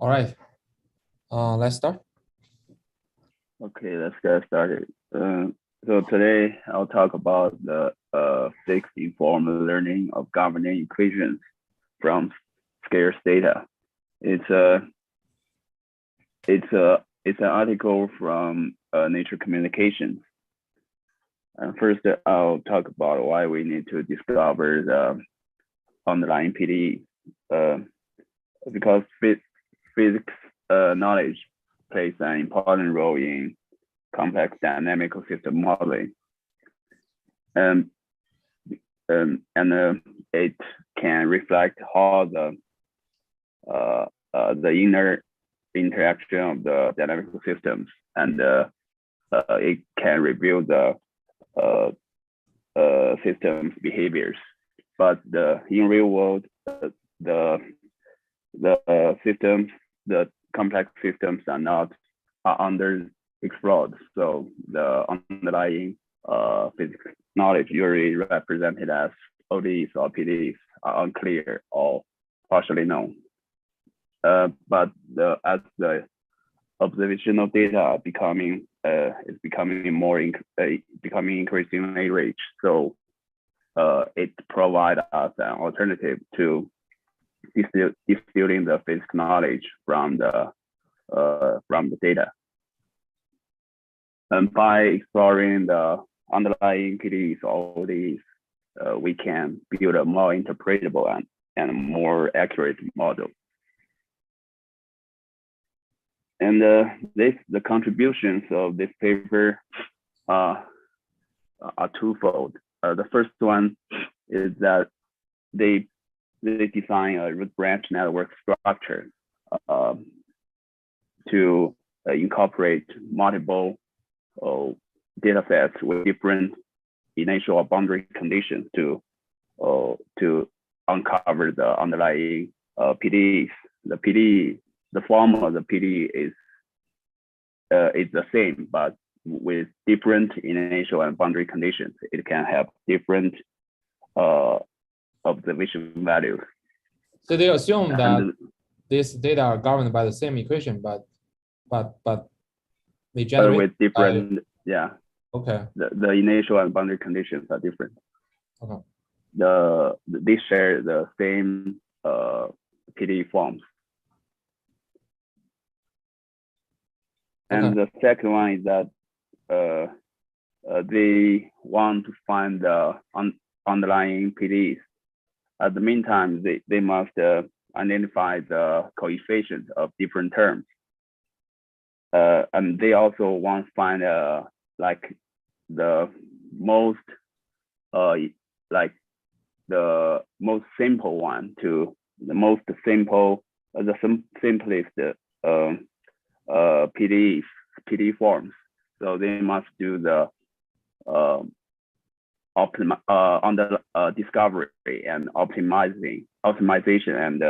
All right, let's start. Okay, let's get started. So today I'll talk about the physics-informed learning of governing equations from scarce data. It's a it's an article from Nature Communications. And first, I'll talk about why we need to discover the underlying PDE. Because physics knowledge plays an important role in complex dynamical system modeling. And it can reflect how the inner interaction of the dynamical systems, and it can reveal the system's behaviors. But in real world, the systems, the complex systems are under explored. So the underlying physics knowledge usually represented as ODEs or PDEs are unclear or partially known. But as the observational data are becoming increasingly rich, so it provides us an alternative to distilling the physics knowledge from the data. And by exploring the underlying PDEs or ODEs, we can build a more interpretable and more accurate model. And the contributions of this paper are twofold. The first one is that they design a root branch network structure to incorporate multiple data sets with different initial or boundary conditions to uncover the underlying PDEs. The form of the PDE is the same, but with different initial and boundary conditions. It can have different observation values. So they assume that these data are governed by the same equation, but they generate with different, yeah. Okay. The initial and boundary conditions are different. Okay. They share the same PDE forms. And the second one is that they want to find the underlying PDEs. At the meantime, they must identify the coefficients of different terms. And they also want to find like the most simple one to the most simple, the simplest PDE forms. So they must do the discovery and optimization and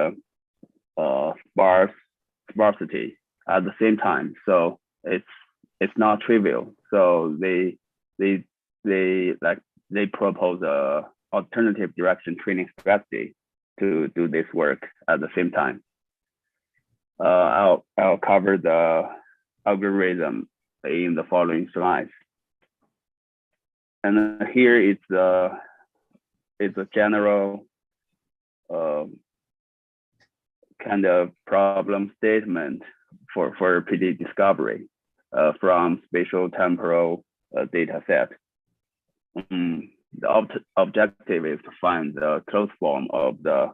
sparsity at the same time. So it's not trivial. So they propose a alternative direction training strategy to do this work at the same time. I'll cover the algorithm in the following slides. And here it's a general kind of problem statement for PDE discovery from spatial temporal data set. The objective is to find the closed form of the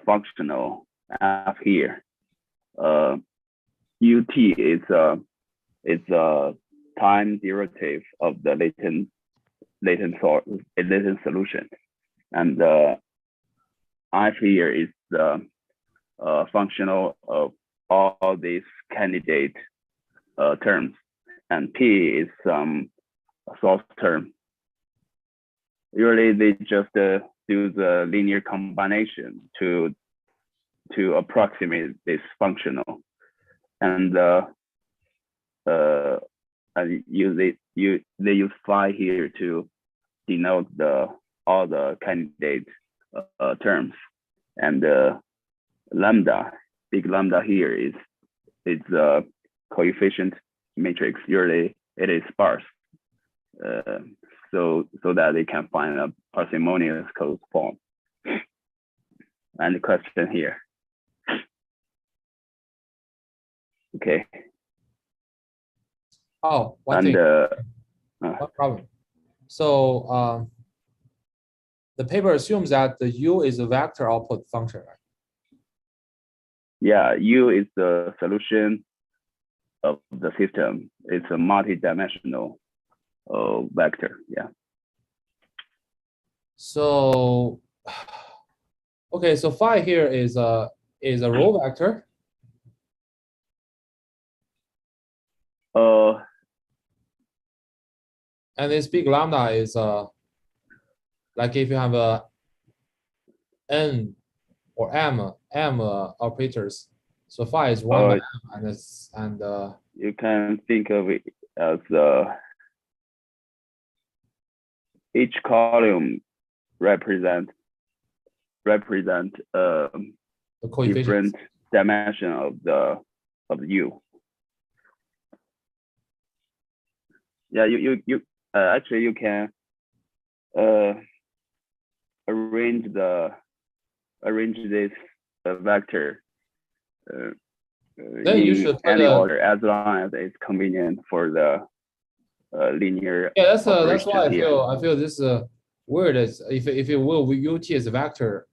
functional f here. UT is a time derivative of the latent solution, and f here is the functional of all these candidate terms, and p is some source term. Usually they just do the linear combination to approximate this functional, and they use phi here to denote all the candidate terms, and lambda big lambda here is the coefficient matrix. Usually it is sparse, so that they can find a parsimonious closed form. And the question here. Okay. Oh, one And thing. No problem. So the paper assumes that the U is a vector output function, right? yeah, U is the solution of the system. It's a multi-dimensional vector. Yeah. So okay, so phi here is a row vector. And this big lambda is like if you have a n or m operators, so phi is 1 by m, and it's you can think of it as each column represent the coefficient. different dimension of the U. Yeah, you actually you can arrange this vector Then you should put any order as long as it's convenient for the linear. Yeah, that's why here. I feel this weird. Is if you will UT is a vector,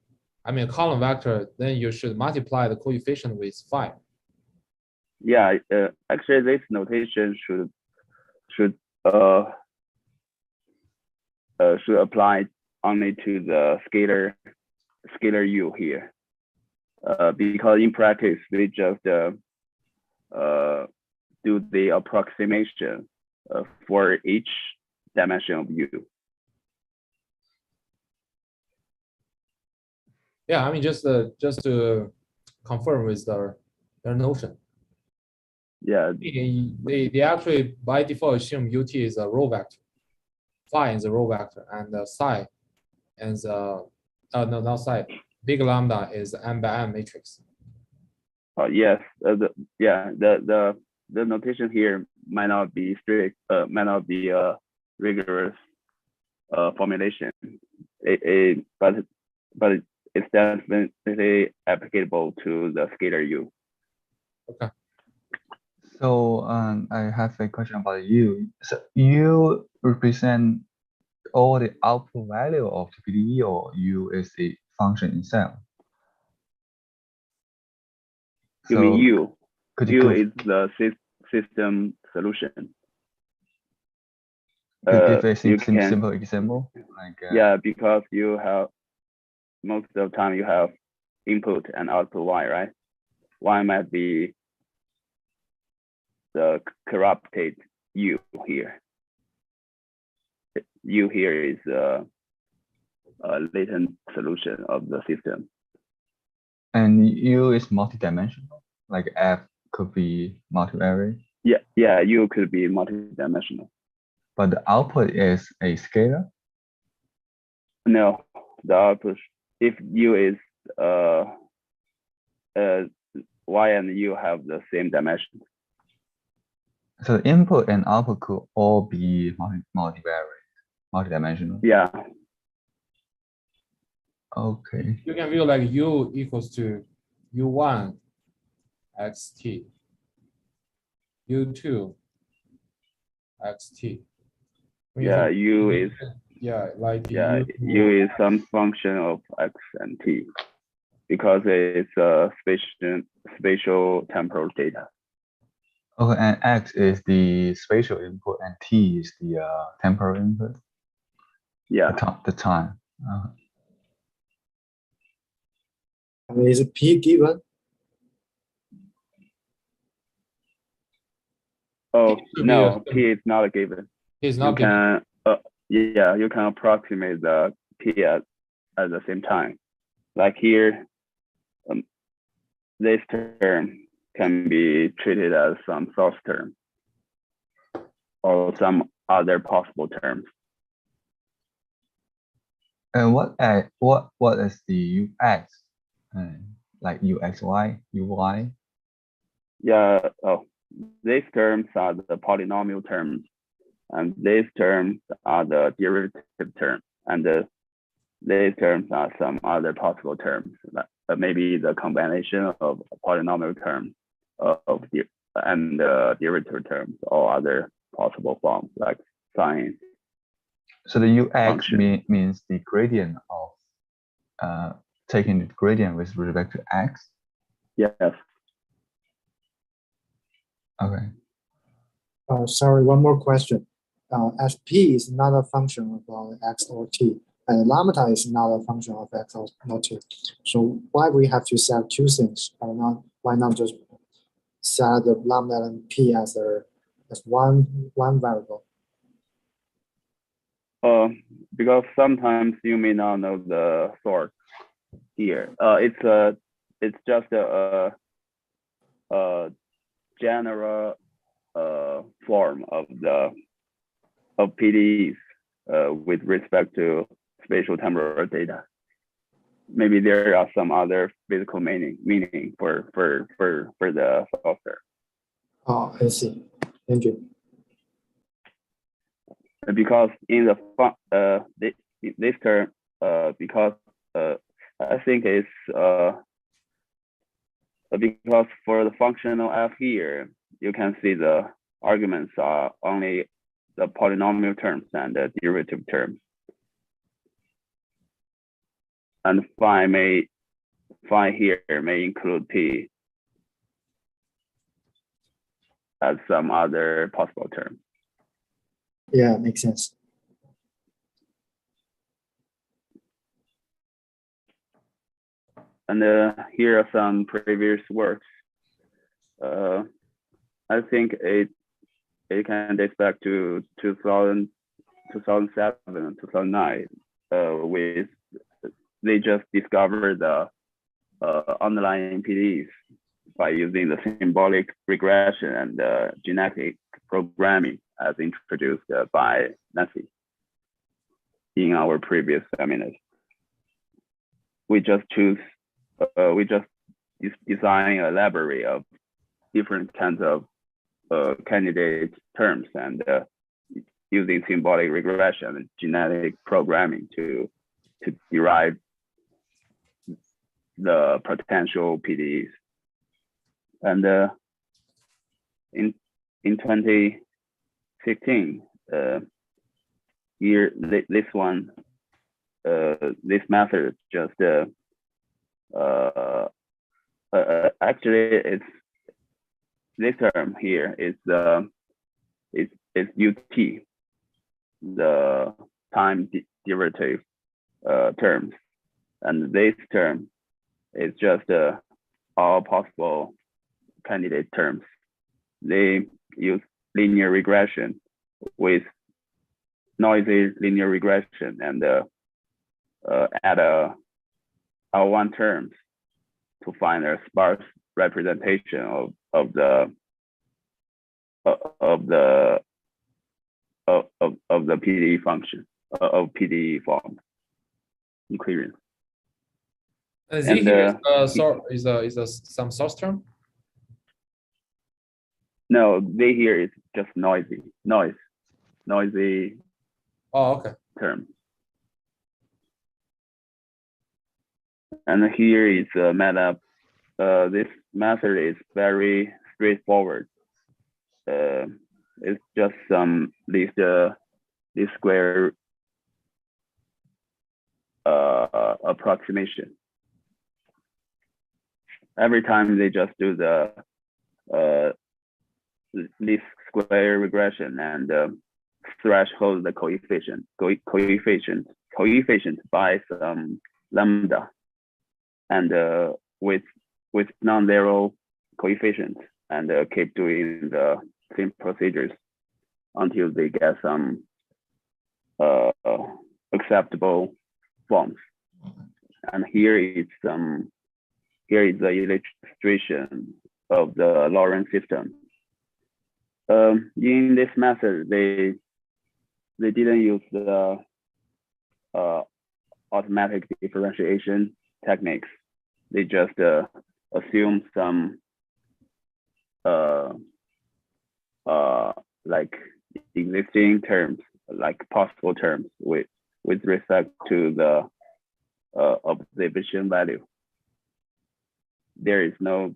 I mean a column vector, then you should multiply the coefficient with phi. Yeah, actually this notation should apply only to the scalar U here, because in practice we just do the approximation for each dimension of U. Yeah, I mean just to confirm with their notion. Yeah, they actually by default assume UT is a row vector, phi is a row vector, and psi is no, not psi, big lambda is m by m matrix. Yes, the notation here might not be strict, might not be a rigorous formulation. But it's definitely applicable to the scalar U. Okay. So I have a question about U. So U represent all the output value of the PDE, or U is the function itself? You mean U? U is the system solution. Could you give a simple example? Yeah, because you have most of the time you have input and output Y, right? Y might be the corrupted U here. U here is a latent solution of the system. And U is multidimensional, like F could be multivariate. Yeah, U could be multidimensional. But the output is a scalar? No, the output, if U is Y and U have the same dimension. So input and output could all be multidimensional. Yeah. Okay. You can view like U equals to U1 xt, U2 xt. Yeah, U is U is some function of X and T, because it's spatial temporal data. Okay, and X is the spatial input and T is the temporal input. Yeah. The time. Is P given? Oh no, P is not a given. It's not given. Yeah, you can approximate the P at the same time. Like here, this term can be treated as some source term or some other possible terms. And what is the UX? like uxy, uy? Yeah, oh, these terms are the polynomial terms, and these terms are the derivative terms, and these terms are some other possible terms, like maybe the combination of polynomial terms of the and derivative terms or other possible forms like sine. So the ux Function. means the gradient of taking the gradient with respect to x. Yes. Okay. Sorry, one more question. As p is not a function of x or t, and lambda is not a function of x or t. So why we have to set two things? Why not just set the lambda and p as one variable? Because sometimes you may not know the source here. It's just a general form of PDEs with respect to spatial temporal data. Maybe there are some other physical meaning for the software. Oh, I see. Thank you. Because in the this term, because I think it's because for the functional f here, you can see the arguments are only the polynomial terms and the derivative terms. And phi here may include p as some other possible term. Yeah, makes sense. And here are some previous works. I think it can date back to 2007 and 2009 with they just discovered the underlying PDEs by using the symbolic regression and genetic programming as introduced by Nancy in our previous seminars. We just design a library of different kinds of candidate terms and using symbolic regression and genetic programming to derive the potential PDEs. And in 2016, here this method just actually it's this term here is UT, the time derivative terms, and this term is just all possible candidate terms. They use linear regression with noisy linear regression and add L1 terms to find a sparse representation of the PDE function of PDE form equilibrium. Z And, here is some source term? No, they here is just noisy Oh, okay. term. And here is MATLAB. This method is very straightforward. It's just some least square approximation. Every time they just do the least square regression and threshold the coefficient by some lambda, and with non-zero coefficient, and keep doing the same procedures until they get some acceptable forms. And here is the illustration of the Lorentz system. In this method, they didn't use the automatic differentiation techniques. they just assume some like existing terms, like possible terms with respect to the observation value. There is no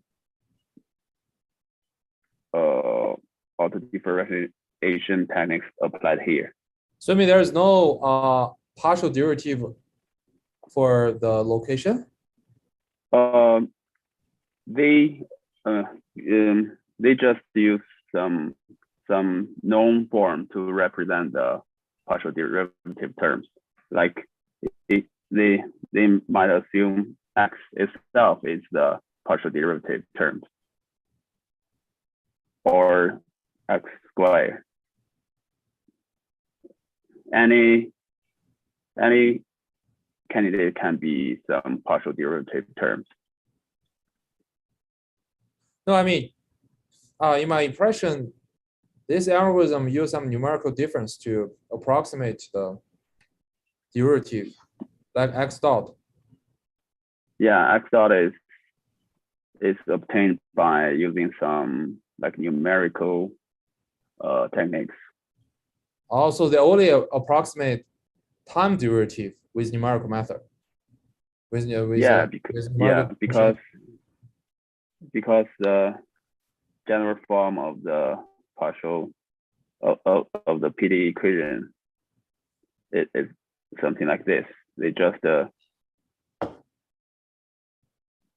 auto differentiation techniques applied here. So I mean, there is no partial derivative for the location. They just use some known form to represent the partial derivative terms. Like they might assume x itself is the partial derivative terms, or x squared. Any candidate can be some partial derivative terms. No, I mean, in my impression, this algorithm use some numerical difference to approximate the derivative, like x dot. Yeah, x dot is obtained by using some like numerical techniques. Also, they only approximate time derivative with numerical method. With because the general form of the partial of the PDE equation is something like this. They just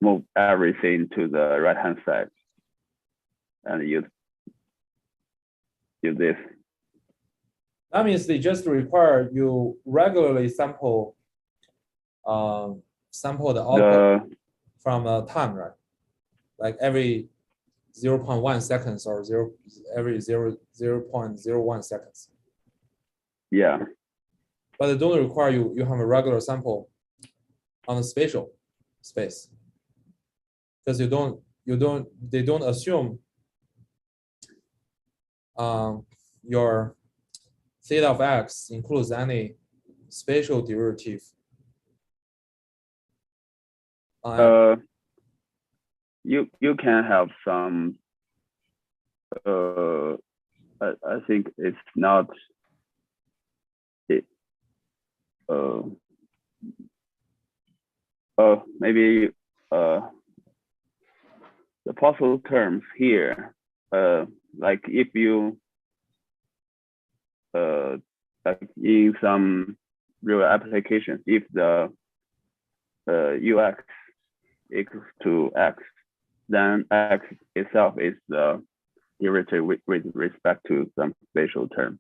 move everything to the right hand side and use this. That means they just require you regularly sample the output from time, right? Like every 0.1 seconds or every 0.01 seconds. Yeah. But they don't require you have a regular sample on the spatial space, because they don't assume your theta of x includes any spatial derivative. You can have some. I think it's not. Maybe the possible terms here, like if you like in some real applications, if the ux equals to x, then x itself is the derivative with respect to some spatial term.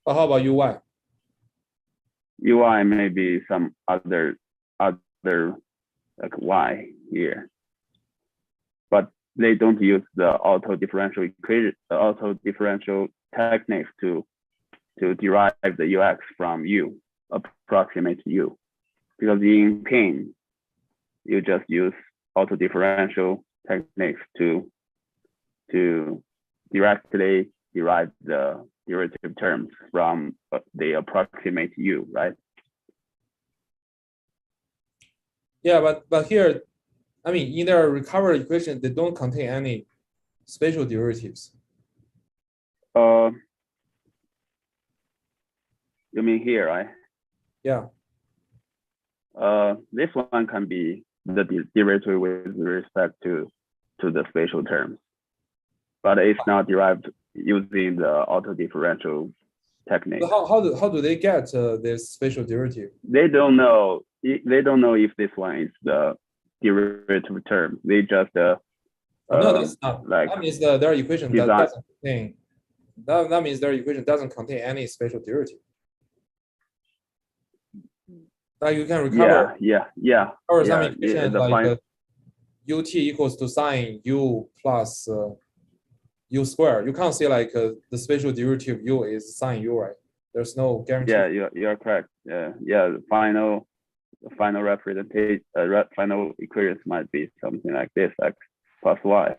But how about UI? UI may be some other like y here, but they don't use the auto differential equation, auto differential techniques to derive the ux from u, approximate u, because in PIN you just use auto differential techniques to directly derive the derivative terms from the approximate u, right? Yeah, but here, I mean, in their recovery equation, they don't contain any spatial derivatives. You mean here, right? Yeah. This one can be the derivative with respect to the spatial terms, but it's not derived using the auto differential technique. So how do they get this spatial derivative? They don't know. They don't know if this one is the derivative term. They just no, that's not. Like that means their equation design. doesn't contain. That means their equation doesn't contain any spatial derivative. Like you can recover. Yeah. Or some equation like ut equals to sine u plus u squared. You can't say like the spatial derivative u is sine u, right? There's no guarantee. Yeah, you're correct. Yeah. The final representation, final equations might be something like this, x plus y.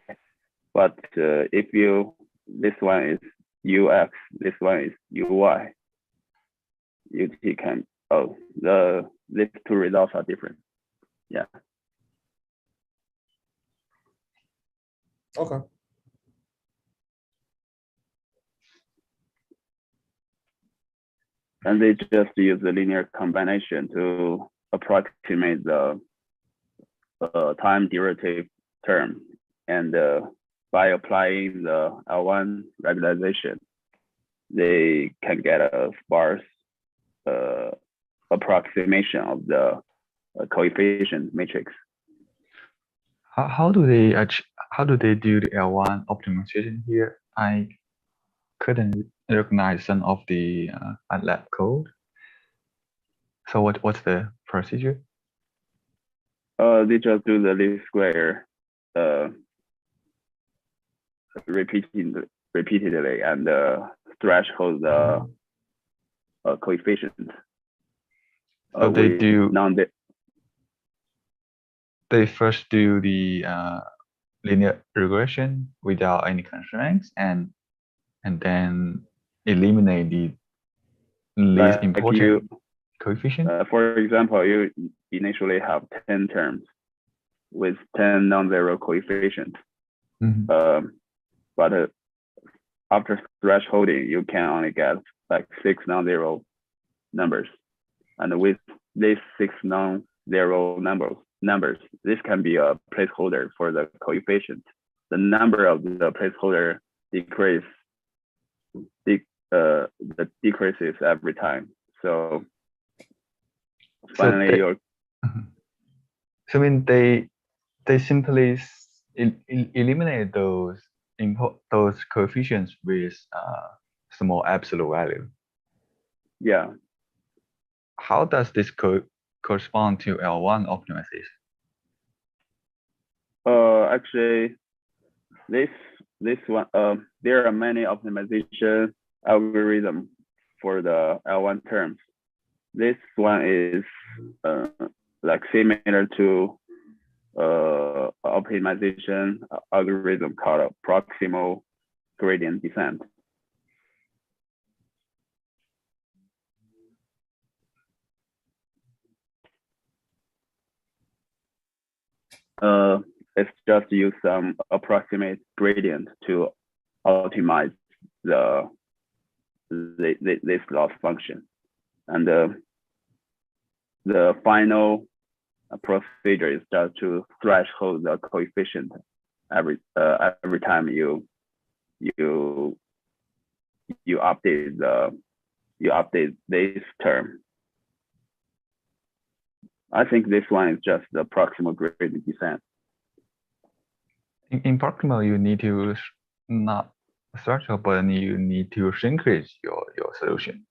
But if this one is ux, this one is uy. UT can, these two results are different. Yeah. Okay. And they just use the linear combination to approximate the time derivative term. And by applying the L1 regularization, they can get a sparse approximation of the coefficient matrix. How do they do the L1 optimization here? I couldn't recognize some of the MATLAB code. So what's the procedure? They just do the least square repeatedly and threshold the coefficient. So they do. Non They first do the linear regression without any constraints, and then eliminate the least important coefficient. For example, you initially have 10 terms with 10 non-zero coefficients. Mm-hmm. But after thresholding, you can only get like 6 non-zero numbers. And with these 6 non-zero numbers, this can be a placeholder for the coefficient. The number of the placeholder decreases every time. So finally, So I mean they simply eliminate those coefficients with small absolute value. Yeah. How does this correspond to L1 optimization? Actually, this one, there are many optimization algorithms for the L1 terms. This one is like similar to optimization algorithm called proximal gradient descent. It's just use some approximate gradient to optimize this loss function, and the final procedure is just to threshold the coefficient every time you update this term. I think this one is just the proximal gradient descent. In proximal, you need to not threshold, but you need to shrinkage your solution.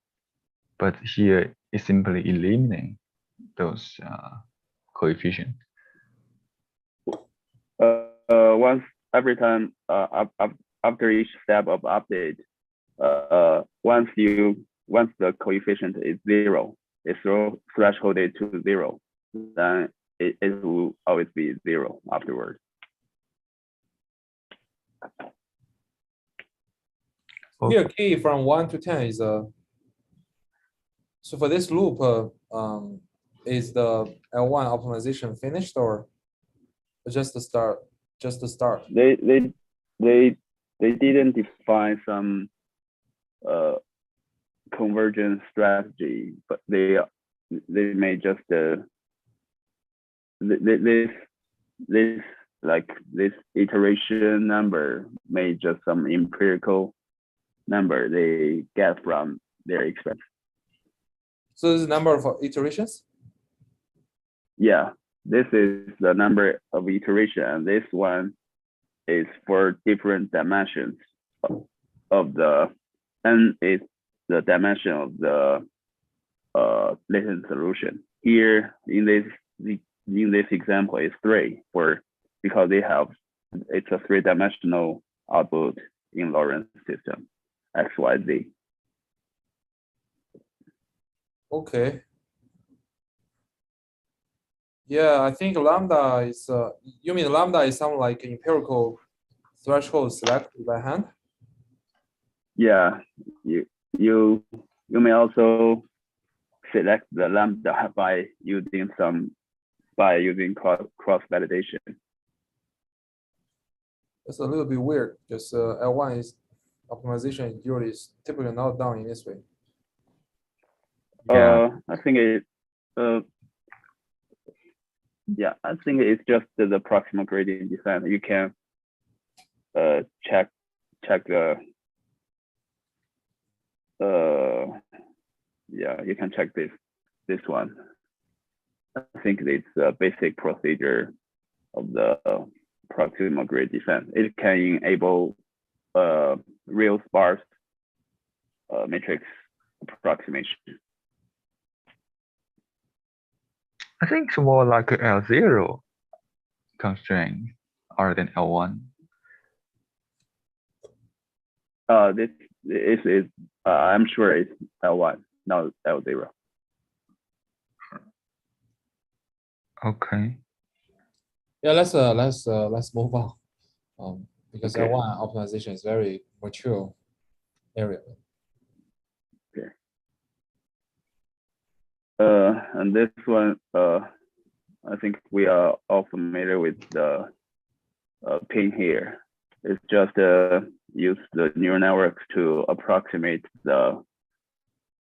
But here it's simply eliminating those coefficients. Every time after each step of update, once the coefficient is 0, it's thresholded to 0, then it will always be 0 afterwards. Here, key from 1 to 10 is so for this loop, is the L1 optimization finished or just the start? Just the start. They didn't define some convergence strategy, but they made just this iteration number made just some empirical number they get from their experience. So this is the number of iterations? Yeah, this is the number of iteration, and this one is for different dimensions of the, n is the dimension of the latent solution. Here in this example is 3 because it's a 3-dimensional output in Lorentz system, XYZ. Okay. Yeah, I think lambda is, you mean lambda is some like empirical threshold selected by hand? Yeah, you may also select the lambda by using cross validation. It's a little bit weird because L1 is optimization usually is typically not done in this way. Yeah. I think it. Yeah, I think it's just the proximal gradient descent. You can check the. Yeah, you can check this one. I think it's a basic procedure of the proximal gradient descent. It can enable real sparse matrix approximation. I think it's more like a L0 constraint rather than L1. This is I'm sure it's L1, not L0. Okay. Yeah, let's move on. Because Okay. L1 optimization is very mature area. And this one, I think we are all familiar with the pin here. It's just use the neural networks to approximate the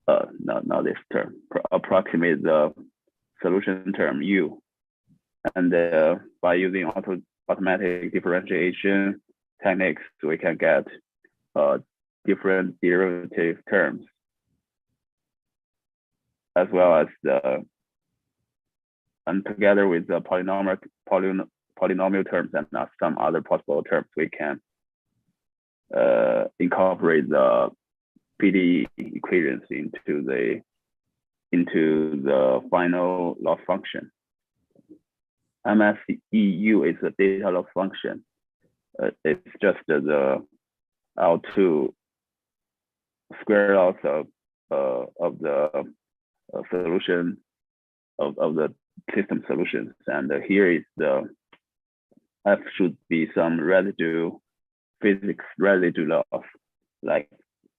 not this term, approximate the solution term U, and by using automatic differentiation techniques, we can get different derivative terms, as well as and together with the polynomial terms and some other possible terms, we can incorporate the PDE equations into the final loss function. MSEU is a data loss function. It's just the L2 square loss of the solution of the system solutions, and here is the F should be some physics residue loss, like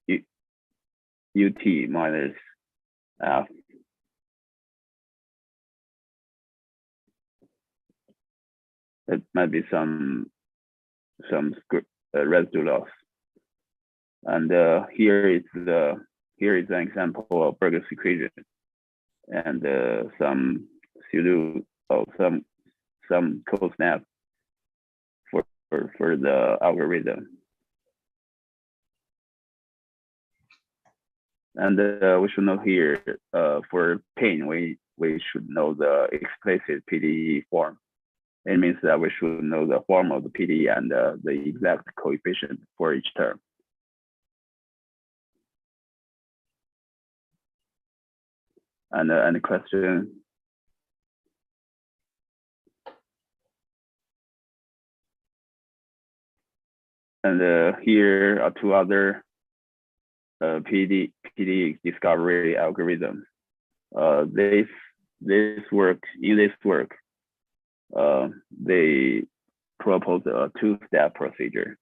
UT minus F. It might be some residue loss, and here is an example of Burgers equation, and some pseudo some code snap for the algorithm. And we should know here for pain, we should know the explicit PDE form. It means that we should know the form of the PDE and the exact coefficient for each term. And any question? And here are two other PDE discovery algorithms. In this work, they propose a two-step procedure.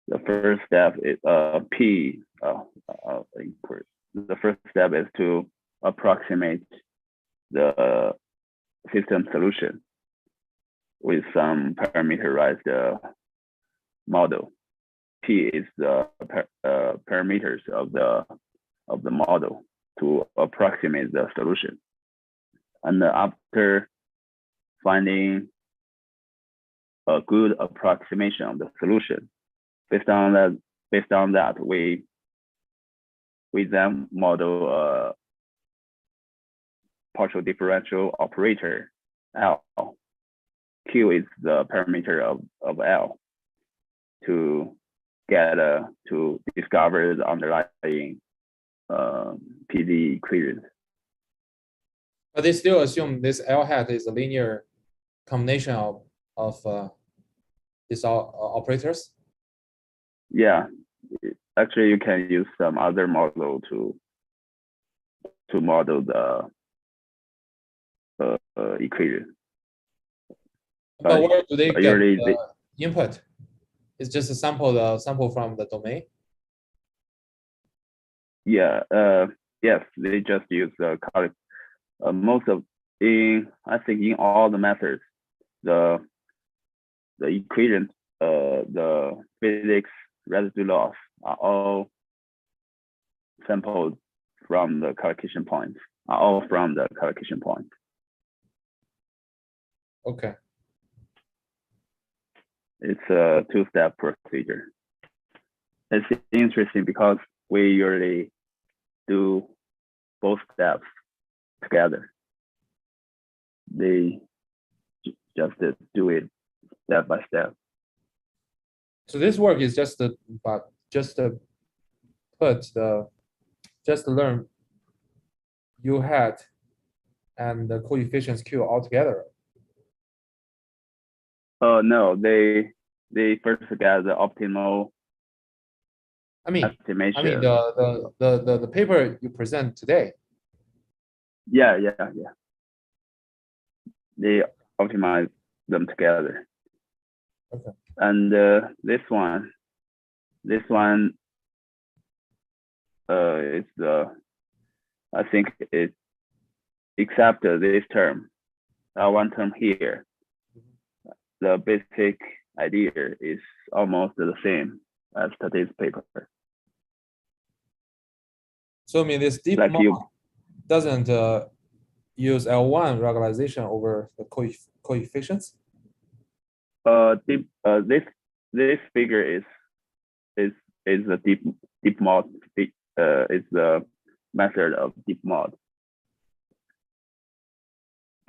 The first step is the first step is to approximate the system solution with some parameterized model. P is the parameters of the model to approximate the solution. And after finding a good approximation of the solution, based on that, we then model a partial differential operator L. Q is the parameter of L to discover the underlying PDE equations. But they still assume this L hat is a linear combination of these operators. Yeah, actually, you can use some other model to model the equation. But where do they get the they, input? It's just a sample from the domain. Yeah, Yes, they just use the most of I think in all the methods, the equations, the physics residue loss are all sampled from the collocation points, are all from the collocation point. Okay. It's a two-step procedure. It's interesting because we usually do both steps together. They just do it step by step. So this work is just to learn U hat and the coefficients Q all together. No, they first get the optimal I mean estimation. the paper you present today. Yeah. They optimize them together. Okay. And this one is I think it except this term, one term here. The basic idea is almost the same as today's paper. So I mean this deep Like mod you, doesn't use L1 regularization over the coefficients. This figure is a deep mod. Is the method of deep mod.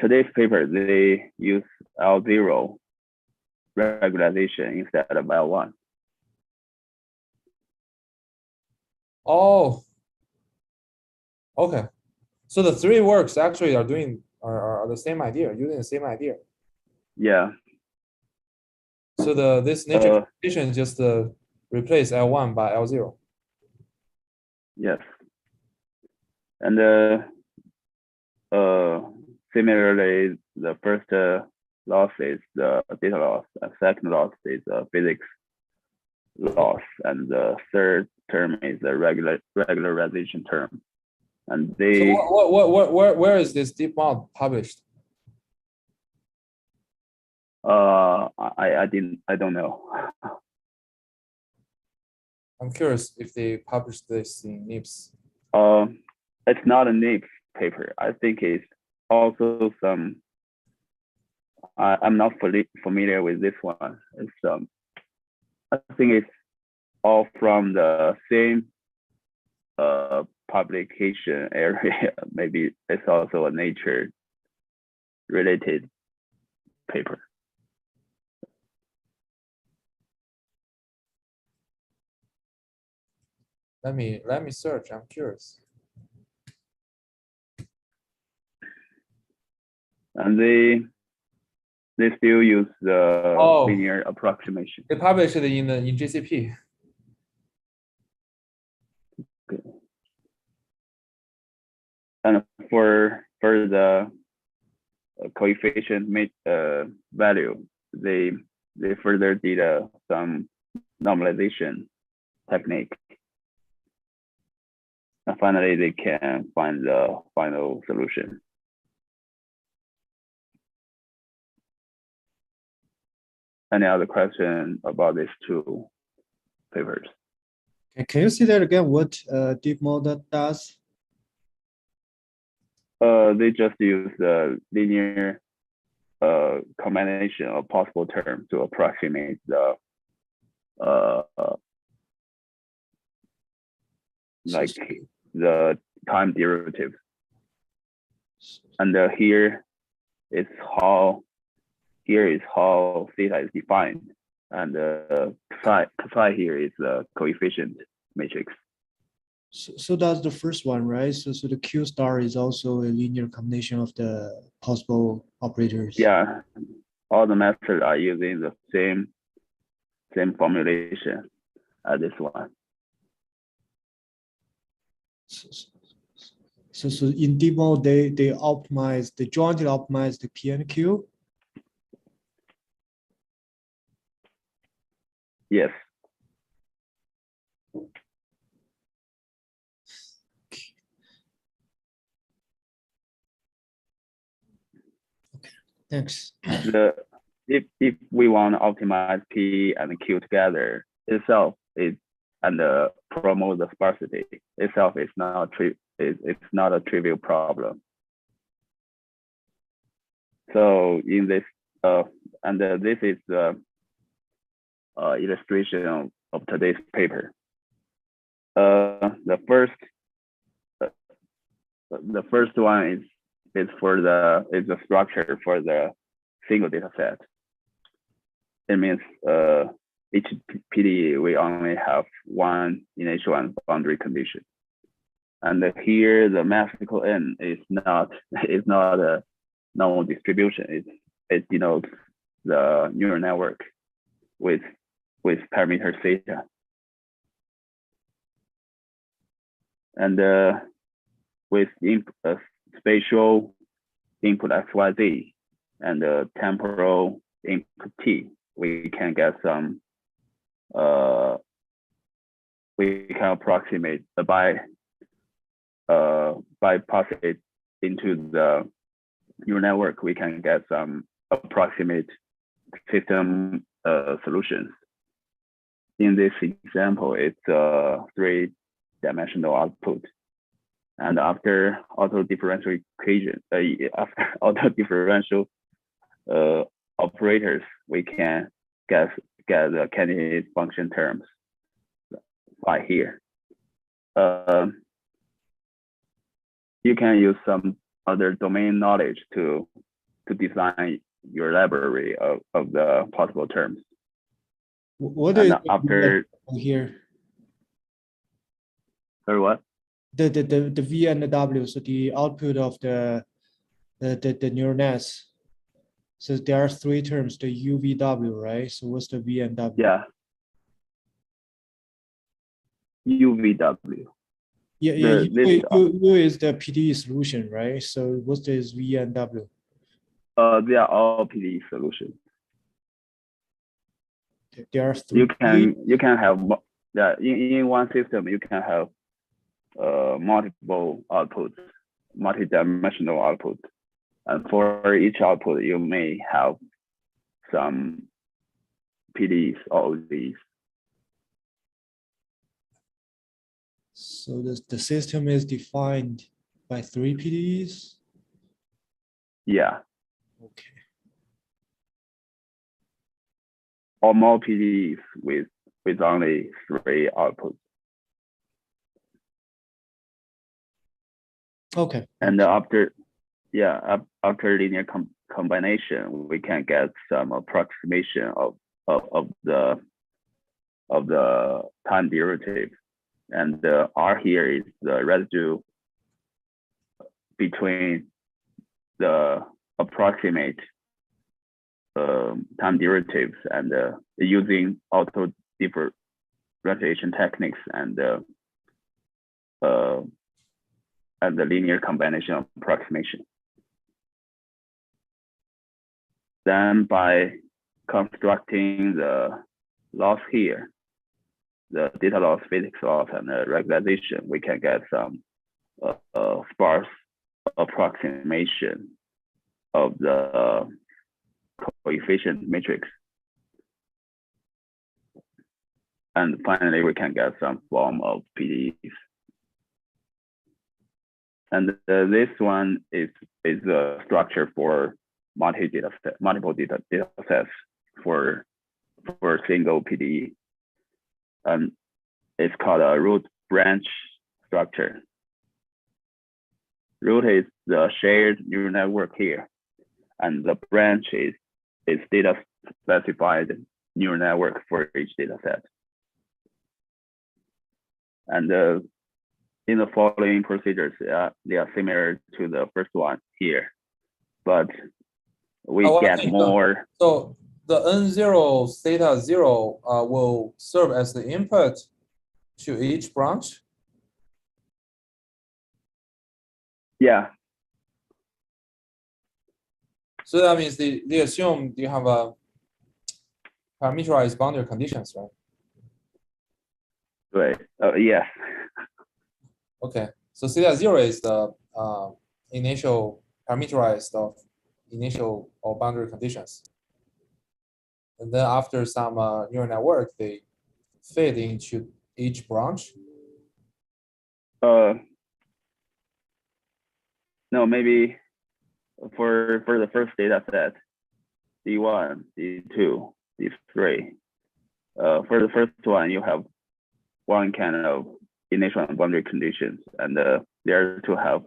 Today's paper they use L0 regularization instead of L1. Oh, okay. So the three works actually are the same idea, using the same idea. Yeah. So this nature condition just replace L1 by L0. Yes. And similarly, the first loss is the data loss, the second loss is the physics loss, and the third term is the regularization term. And they So where is this deep mod published? I don't know. I'm curious if they published this in NIPS. It's not a NIPS paper. I think it's also some. I'm not fully familiar with this one. It's I think it's all from the same publication area. Maybe it's also a nature related paper. Let me search. I'm curious. And they still use the Oh. linear approximation. They published it in GCP. Okay. And for the coefficient value, they further did some normalization technique. And finally, they can find the final solution. Any other question about these two papers? Okay, can you see that again? What deep model does? They just use the linear combination of possible terms to approximate the like the time derivative. And here is how theta is defined, and psi here is the coefficient matrix. So that's the first one, right? So the Q star is also a linear combination of the possible operators. Yeah, all the methods are using the same formulation as this one. So in deep mode, they jointly optimize the P and Q. Yes. Thanks. If we want to optimize P and Q together itself is and promote the sparsity itself is not it's not a trivial problem. So in this this is the illustration of today's paper. The first one is the structure for the single data set. It means each PDE we only have one initial and boundary condition. And here the mathematical N is not a normal distribution. It denotes the neural network with parameter theta. And with spatial input XYZ and temporal input T, we can get some we can approximate by passing it into the neural network, we can get some approximate system solutions. In this example, it's a 3-dimensional output. And after auto-differential equation, after auto-differential operators, we can get the candidate function terms by here. You can use some other domain knowledge to design your library of the possible terms. What And is after here? Sorry, what? The V and the W, so the output of the neural nets. So there are three terms, the UVW, right? So what's the V and W? Yeah. UVW. Yeah, U is the PDE solution, right? So what's this V and W? They are all PDE solutions. There are three. You can have in one system you can have multiple outputs, multi-dimensional outputs, and for each output you may have some PDEs or ODEs. So the system is defined by 3 PDEs? Yeah. Okay. Or more PDEs with only 3 outputs. Okay. And after linear combination, we can get some approximation of the time derivative. And R here is the residue between the approximate time derivatives and using auto differentiation techniques and the linear combination approximation. Then by constructing the loss here, the data loss, physics loss, and regularization, we can get some sparse approximation of the coefficient matrix. And finally, we can get some form of PDEs. And this one is a structure for multiple data sets for single PDE. And it's called a root branch structure. Root is the shared neural network here, and the branch is data specified neural network for each data set. And in the following procedures, they are similar to the first one here, but we get more. So the N0 theta 0 will serve as the input to each branch? Yeah. So that means they assume you have a parameterized boundary conditions, right? Right. Yes. Okay. So theta 0 is the initial parameterized of initial or boundary conditions. And then after some neural network, they fit into each branch. No, maybe for the first data set, D1, D2, D3. For the first one, you have one kind of initial and boundary conditions, and the other two have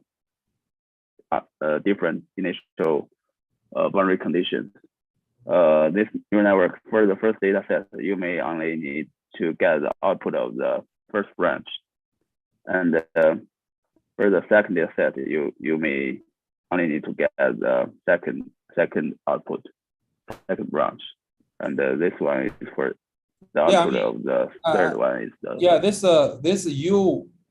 different initial boundary conditions. This neural network, for the first data set, you may only need to get the output of the first branch. And for the second data set, you may only need to get the second output, second branch. And this one is for the output of the third one is the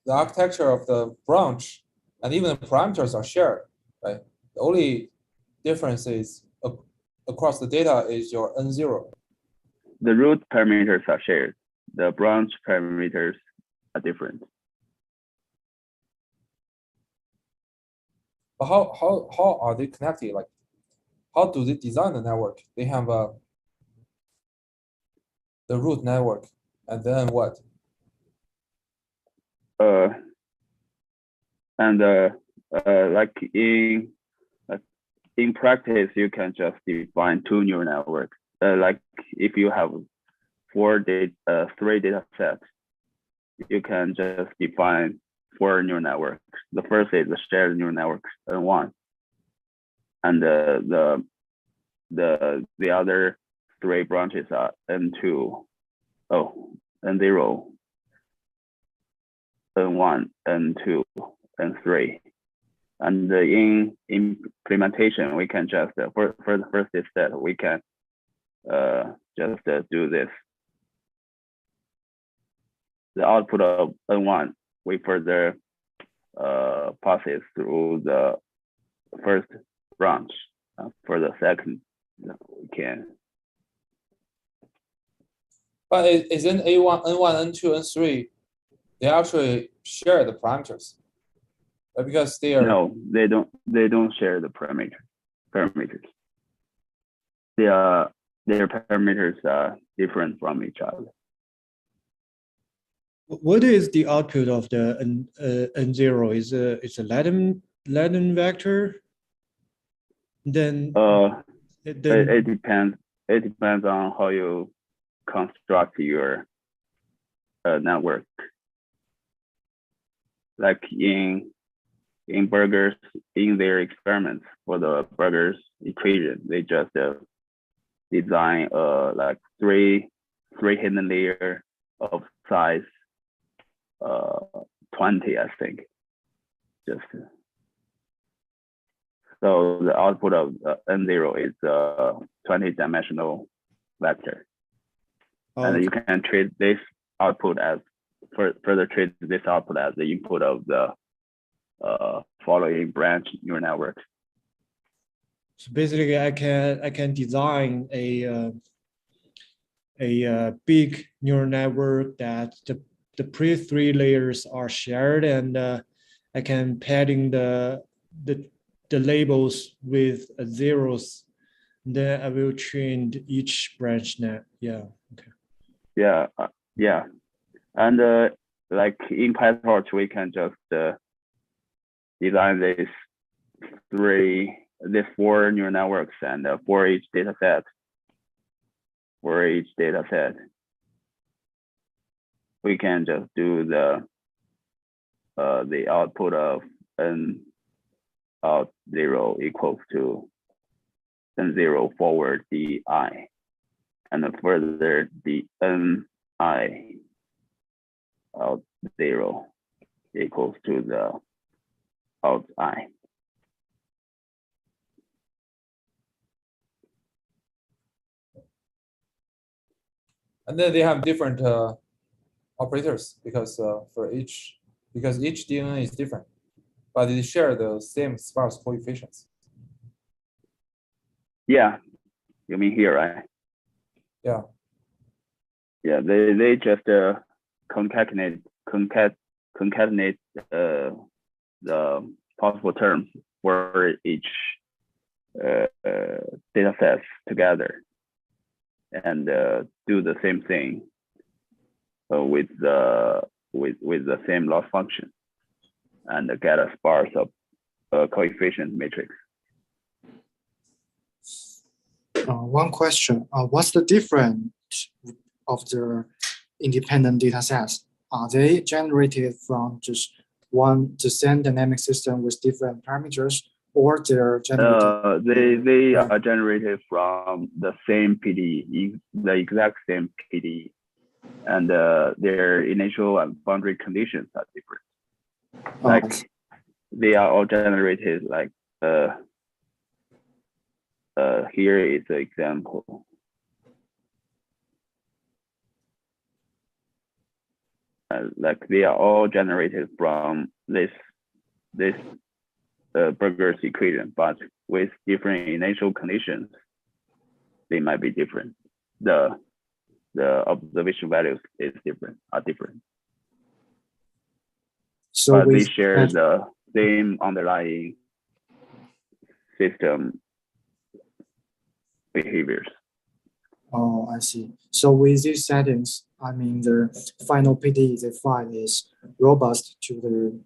the architecture of the branch and even the parameters are shared, right? The only difference is across the data is your N0. The root parameters are shared. The branch parameters are different. But how are they connected? Like, how do they design the network? They have the root network, and then what? Like in practice, you can just define two neural networks. Like if you have three data sets, you can just define 4 neural networks. The first is the shared neural network N1, and the other 3 branches are N2, N0, N1, N2, N3. And in implementation, we can just for the first set, we can just do this. The output of N1, we further pass it through the first branch. For the second, we can. But isn't A1, N1, N2, N3, they actually share the parameters? Because they are no, they don't share the parameters. Their parameters are different from each other. What is the output of the N0? Is a Latin vector? Then it depends. It depends on how you construct your network. Like in Burger's, in their experiments for the Burger's equation, they just design like three hidden layer of size 20, I think. Just so the output of N0 is a 20-dimensional vector, and you can treat this output as further treat this output as the input of the following branch neural network. So basically, I can design a big neural network that the pre-3 layers are shared, and I can padding the labels with zeros. Then I will train each branch net. Yeah. Okay. Yeah. Yeah. And like in PyTorch, we can just design these 4 neural networks and for each data set. For each data set, we can just do the output of N out 0 equals to N0 forward di, and then further the Ni out 0 equals to the out I. And then they have different operators because each DNA is different, but they share the same sparse coefficients. Yeah, you mean here, right? Yeah. Yeah, they just concatenate the possible terms for each data sets together and do the same thing with the same loss function and get a sparse of coefficient matrix. One question, what's the difference of the independent data sets? Are they generated from just the same dynamic system with different parameters, or they're generated? They are generated from the same PDE, the exact same PDE, and their initial and boundary conditions are different. Like they are all generated like here is an example. Like they are all generated from this Burger's equation, but with different initial conditions, they might be different. The observation values are different. So but they share the same underlying system behaviors. Oh, I see. So with these settings, I mean, the final PDE they find is robust to the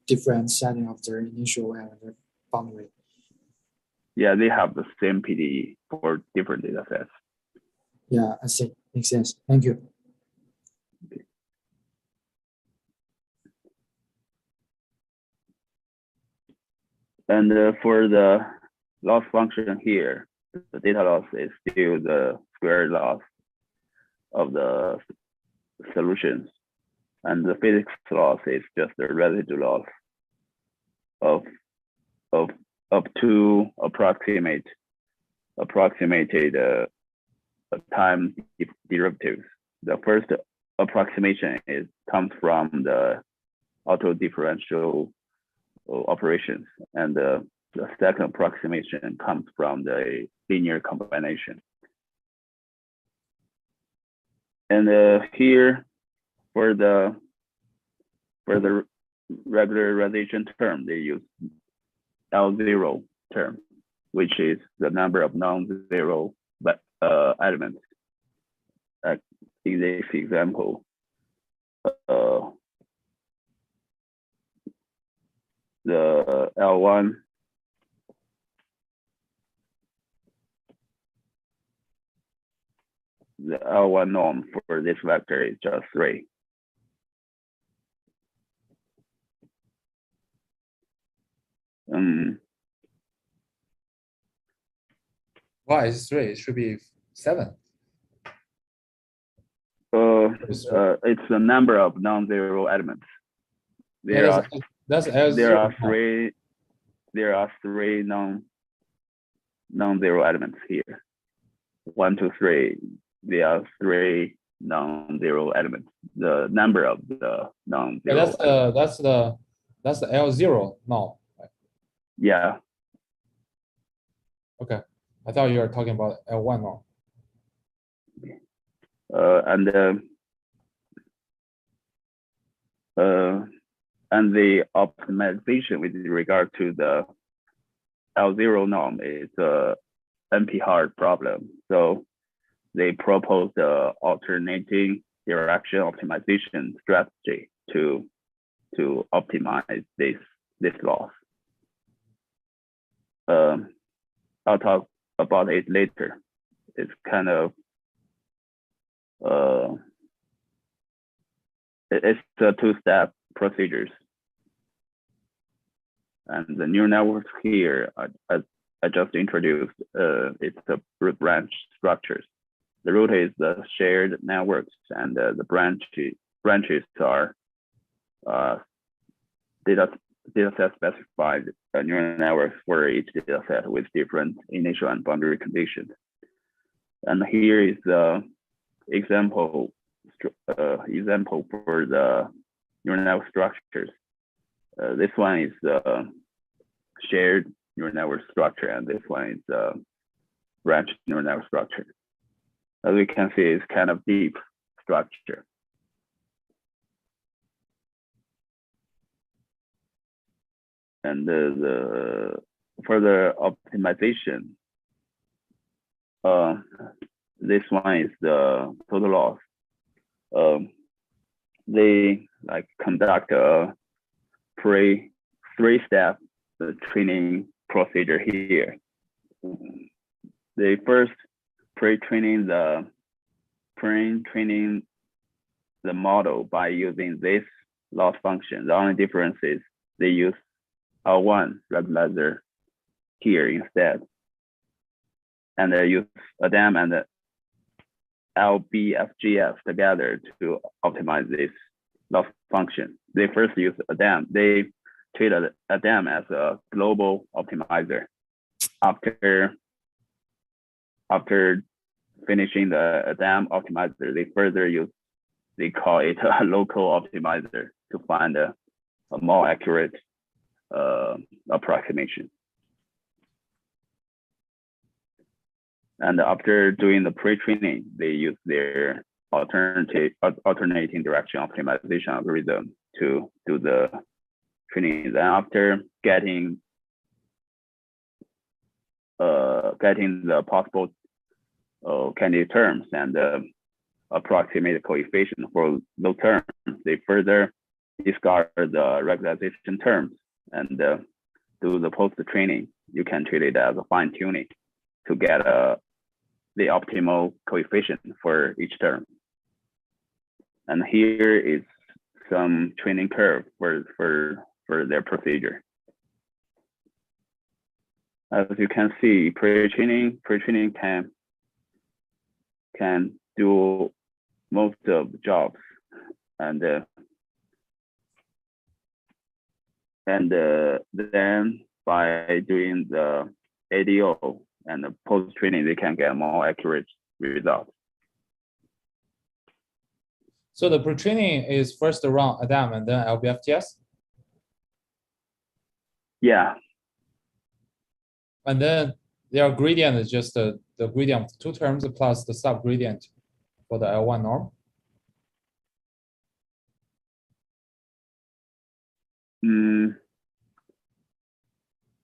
different setting of their initial and the boundary. Yeah, they have the same PDE for different data sets. Yeah, I see. Makes sense. Thank you. And for the loss function here, the data loss is still the square loss of the solutions. And the physics loss is just the residue loss of two approximated time derivatives. The first approximation comes from the auto differential operations, and the second approximation comes from the linear combination. And here for the regularization term, they use L0 term, which is the number of non-zero elements. In this example, the L1 norm for this vector is just 3. Why is 3? It should be 7. It's the number of non-zero elements. There are three non-zero elements here. 1, 2, 3. There are 3 non-zero elements. The number of the non-zero. That's the L0 now. Yeah. Okay, I thought you were talking about L1 now. And the optimization with regard to the L0 norm is a NP-hard problem. So they propose the alternating direction optimization strategy to optimize this loss. I'll talk about it later. It's kind of it's a 2-step procedures. And the neural networks here, I just introduced, it's the root branch structures. The root is the shared networks, and the branches are data set specified neural networks for each data set with different initial and boundary conditions. And here is the example for the neural network structures. This one is the shared neural network structure, and this one is the branch neural network structure. As we can see, it's kind of deep structure. And for the optimization, this one is the total loss. They like conduct a three-step training procedure here. They first pre-training the model by using this loss function. The only difference is they use L1 regulator here instead, and they use ADAM and LBFGF together to optimize this loss function. They first use ADAM. They treat ADAM as a global optimizer. After finishing the ADAM optimizer, they call it a local optimizer to find a more accurate approximation. And after doing the pre-training, they use their alternating direction optimization algorithm to do the training. Then after getting the possible candidate terms and approximate the coefficient for those terms, they further discard the regularization terms and do the post-training. You can treat it as a fine-tuning to get the optimal coefficient for each term. And here is some training curve for their procedure. As you can see, pre-training can do most of the jobs, and then by doing the ADO and the post-training, they can get more accurate results. So the pre-training is first around ADAM and then LBFTS? Yeah. And then their gradient is just the gradient of two terms plus the sub-gradient for the L1 norm?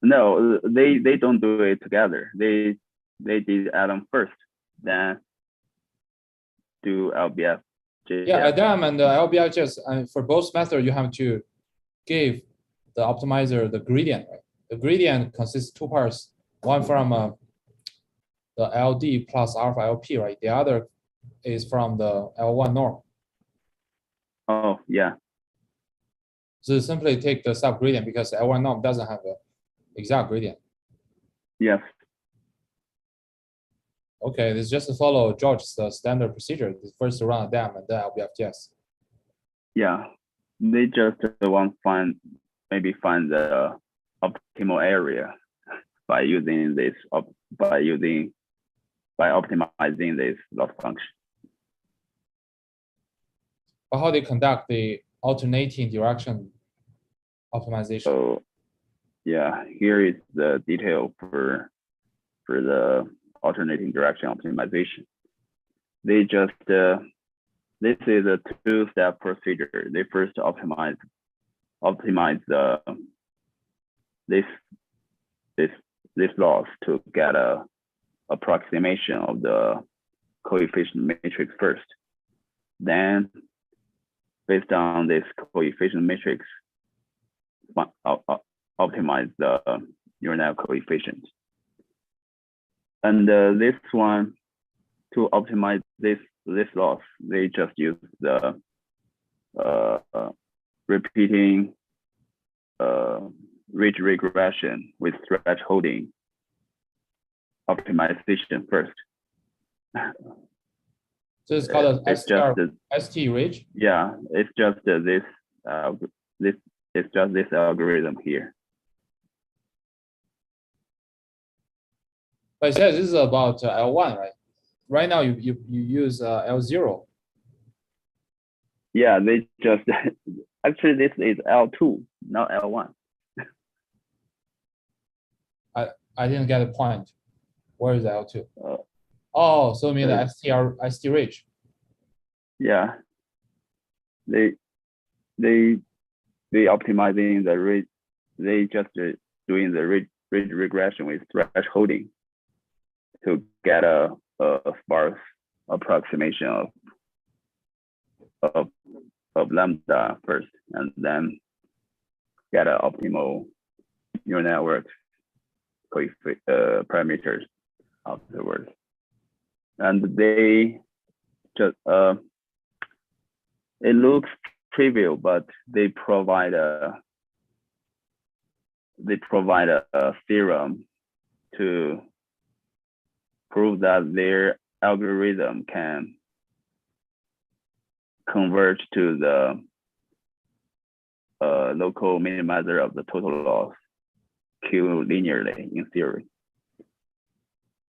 No, they don't do it together. They did ADAM first, then do LBF. Yeah, ADAM and LBFTS, and for both methods, you have to give the optimizer the gradient, right? The gradient consists of two parts, one from the LD plus alpha LP, right? The other is from the L1 norm. Oh, yeah. So you simply take the sub-gradient because L1 norm doesn't have an exact gradient. Yes. Okay, this just to follow George's standard procedure. The first run ADAM and then LBFTS. Yeah, they just want find the optimal area by using this by optimizing this loss function. But how they conduct the alternating direction optimization? So yeah, here is the detail for the alternating direction optimization. They just this is a two-step procedure. They first optimize the this loss to get a approximation of the coefficient matrix first. Then, based on this coefficient matrix, optimize the neural coefficient. And this one, to optimize this loss, they just use the repeating ridge regression with thresholding optimization first. So it's called a ST ridge? Yeah, it's just this algorithm here. But it says this is about L1, right? Right now you use L0. Yeah, they just actually this is L2, not L1. I didn't get the point. Where is L2? Oh, so you mean the ST ridge? Yeah, they optimizing the ridge. They just doing the ridge regression with thresholding to get a sparse approximation of lambda first, and then get an optimal neural network parameters afterwards. And they just it looks trivial, but they provide a theorem to prove that their algorithm can converge to the local minimizer of the total loss Q linearly in theory.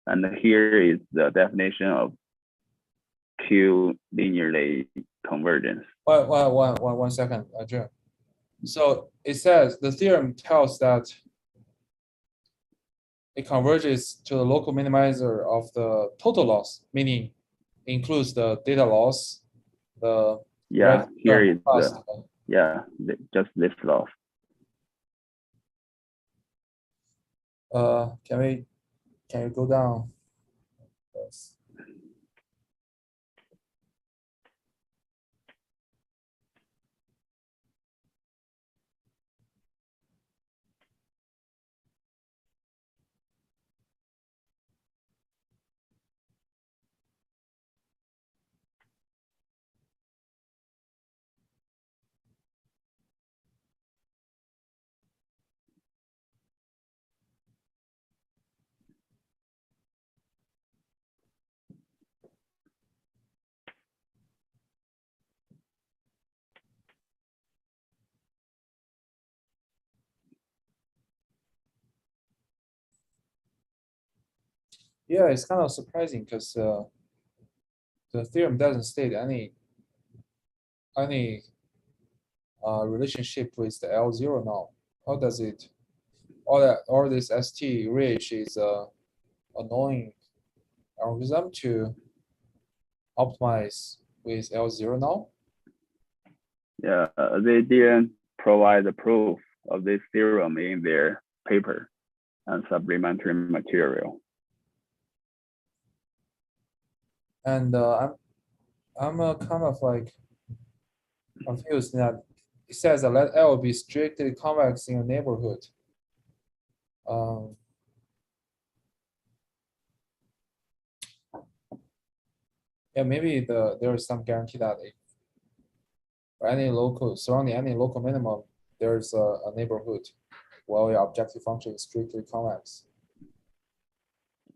And here is the definition of Q linearly convergence. One second, Jim. So it says the theorem tells that it converges to the local minimizer of the total loss, meaning includes the data loss, the Yeah, here is plus just this loss. Can you go down? Yes. Yeah, it's kind of surprising because the theorem doesn't state any relationship with the L0 now. How does it? All this ST ridge is annoying algorithm to optimize with L0 now. Yeah, they didn't provide the proof of this theorem in their paper and supplementary material. And I'm kind of like confused that it says that let L be strictly convex in a neighborhood. Yeah, maybe there is some guarantee that if for any local surrounding any local minimum, there's a neighborhood while your objective function is strictly convex.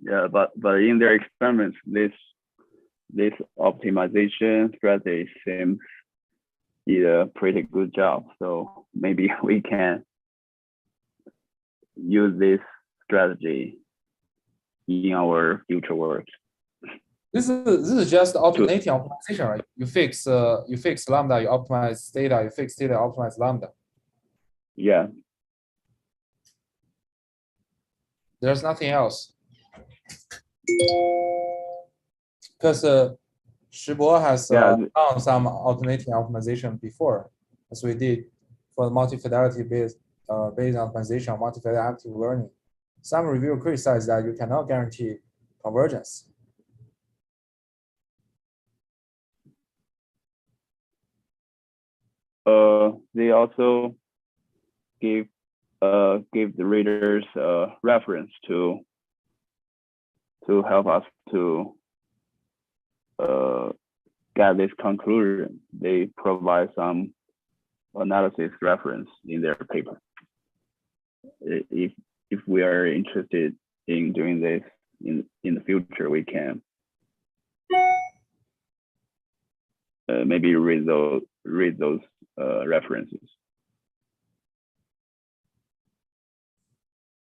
Yeah, but in their experiments, this optimization strategy seems did a pretty good job. So maybe we can use this strategy in our future work. This is just alternating optimization, right? You fix lambda, you optimize theta, you fix theta, optimize lambda. Yeah. There's nothing else. Because Shibo has done some alternating optimization before, as we did for the multi-fidelity based optimization, multi-fidelity active learning. Some reviewer criticized that you cannot guarantee convergence. They also give the readers a reference to help us to get this conclusion. They provide some analysis reference in their paper. If we are interested in doing this in the future, we can maybe read those references.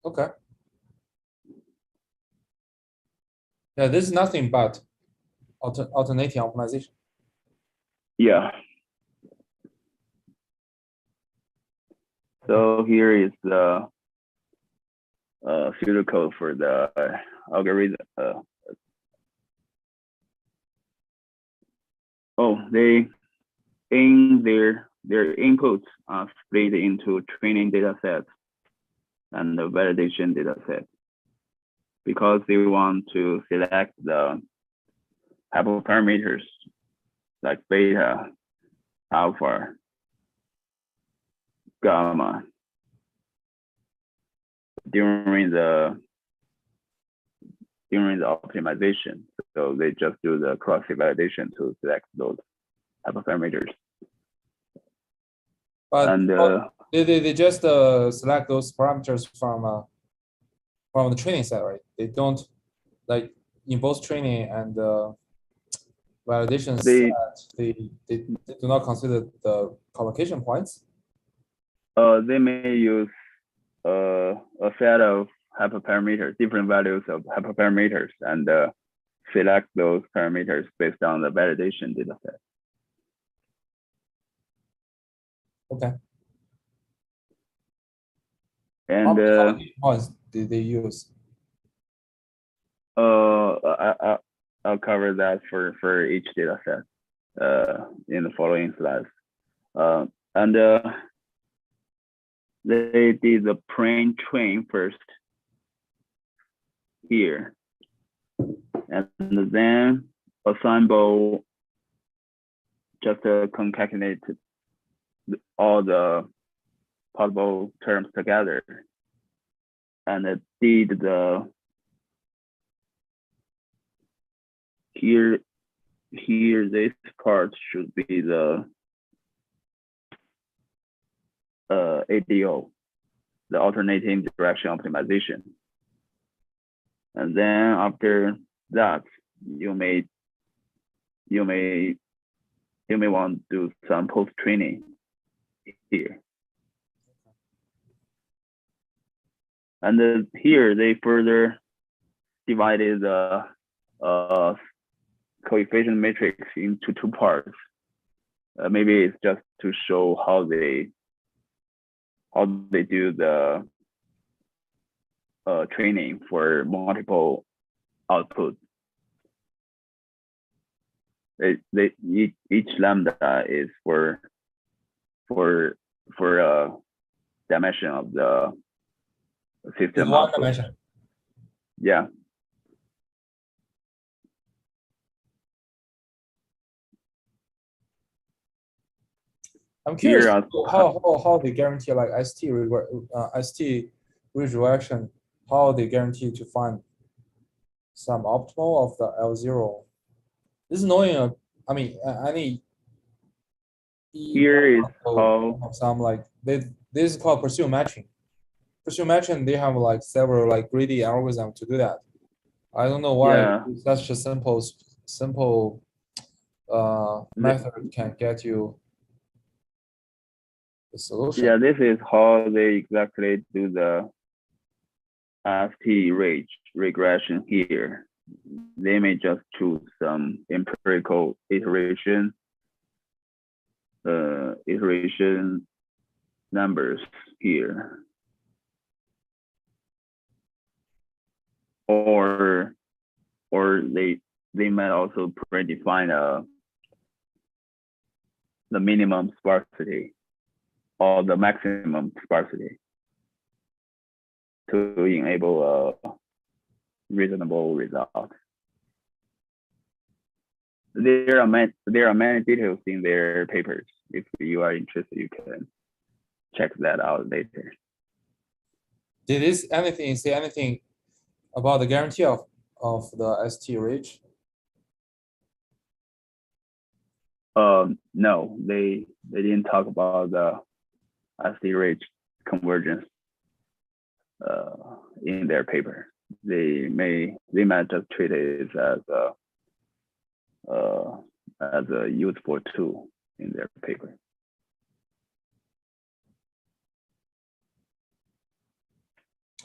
Okay. Yeah, this is nothing but alternating optimization. Yeah. So here is the pseudocode for the algorithm. They in their inputs are split into training data sets and the validation data set, because they want to select the hyperparameters like beta, alpha, gamma during the optimization. So they just do the cross validation to select those hyperparameters. But And they just select those parameters from the training set, right? They don't, like in both training and validation set, they do not consider the collocation points. they may use a set of hyperparameters, different values of hyperparameters, and select those parameters based on the validation data set. Okay. And how many collocation points did they use? I'll cover that for each data set in the following slides. And they did the pre-train first here, and then assemble, just concatenate all the possible terms together, and it did the here this part should be the ADO, the alternating direction optimization. And then after that, you may want to do some post-training here. And then here they further divided the coefficient matrix into two parts. Maybe it's just to show how they do the training for multiple outputs. Each lambda is for a dimension of the system One output. dimension. Yeah. I'm curious Here, how they guarantee like ST redirection, how they guarantee to find some optimal of the L0. This is knowing, I mean, any here is how some like this is called precision matching. Precision matching, they have like several like greedy algorithms to do that. I don't know why such a simple method can get you the solution. Yeah, this is how they exactly do the ST regression here. They may just choose some empirical iteration numbers here, or they might also predefine the minimum sparsity or the maximum sparsity to enable a reasonable result. There are many details in their papers. If you are interested, you can check that out later. Did this say anything about the guarantee of the ST range? No, they didn't talk about the ST range convergence in their paper. They might just treat it as a useful tool in their paper.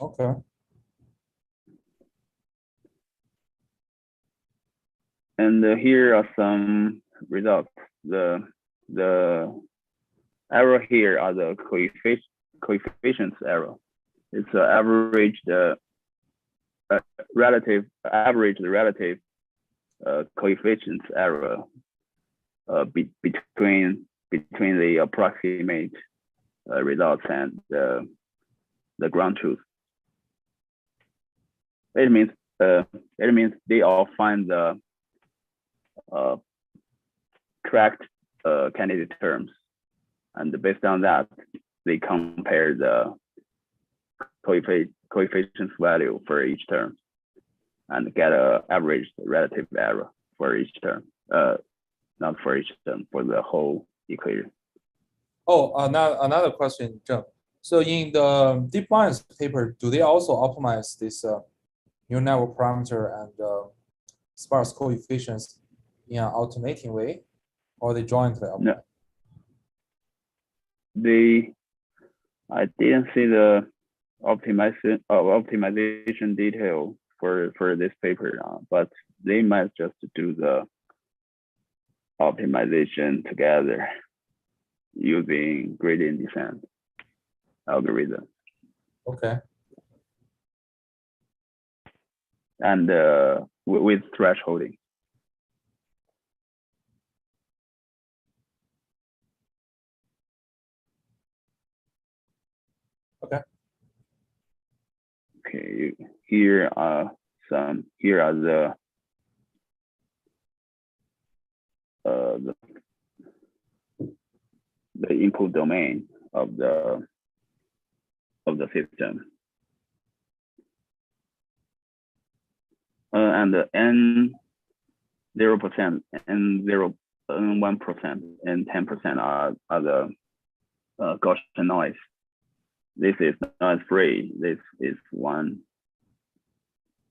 Okay. And here are some results. The error here are the coefficients error. It's the relative coefficients error between the approximate results and the ground truth. It means they all find the correct candidate terms, and based on that, they compare the coefficients value for each term and get a average relative error for each term. Not for each term, for the whole equation. Oh, another question, Zheng. So in the DeepMind's paper, do they also optimize this neural network parameter and sparse coefficients in an alternating way, or they jointly optimize? No. I didn't see the optimization detail for this paper, but they might just do the optimization together using gradient descent algorithm. Okay. And with thresholding. Okay. Okay, here are the input domain of the system. And the N0%, N1%, and 10% are the Gaussian noise. This is noise free. This is one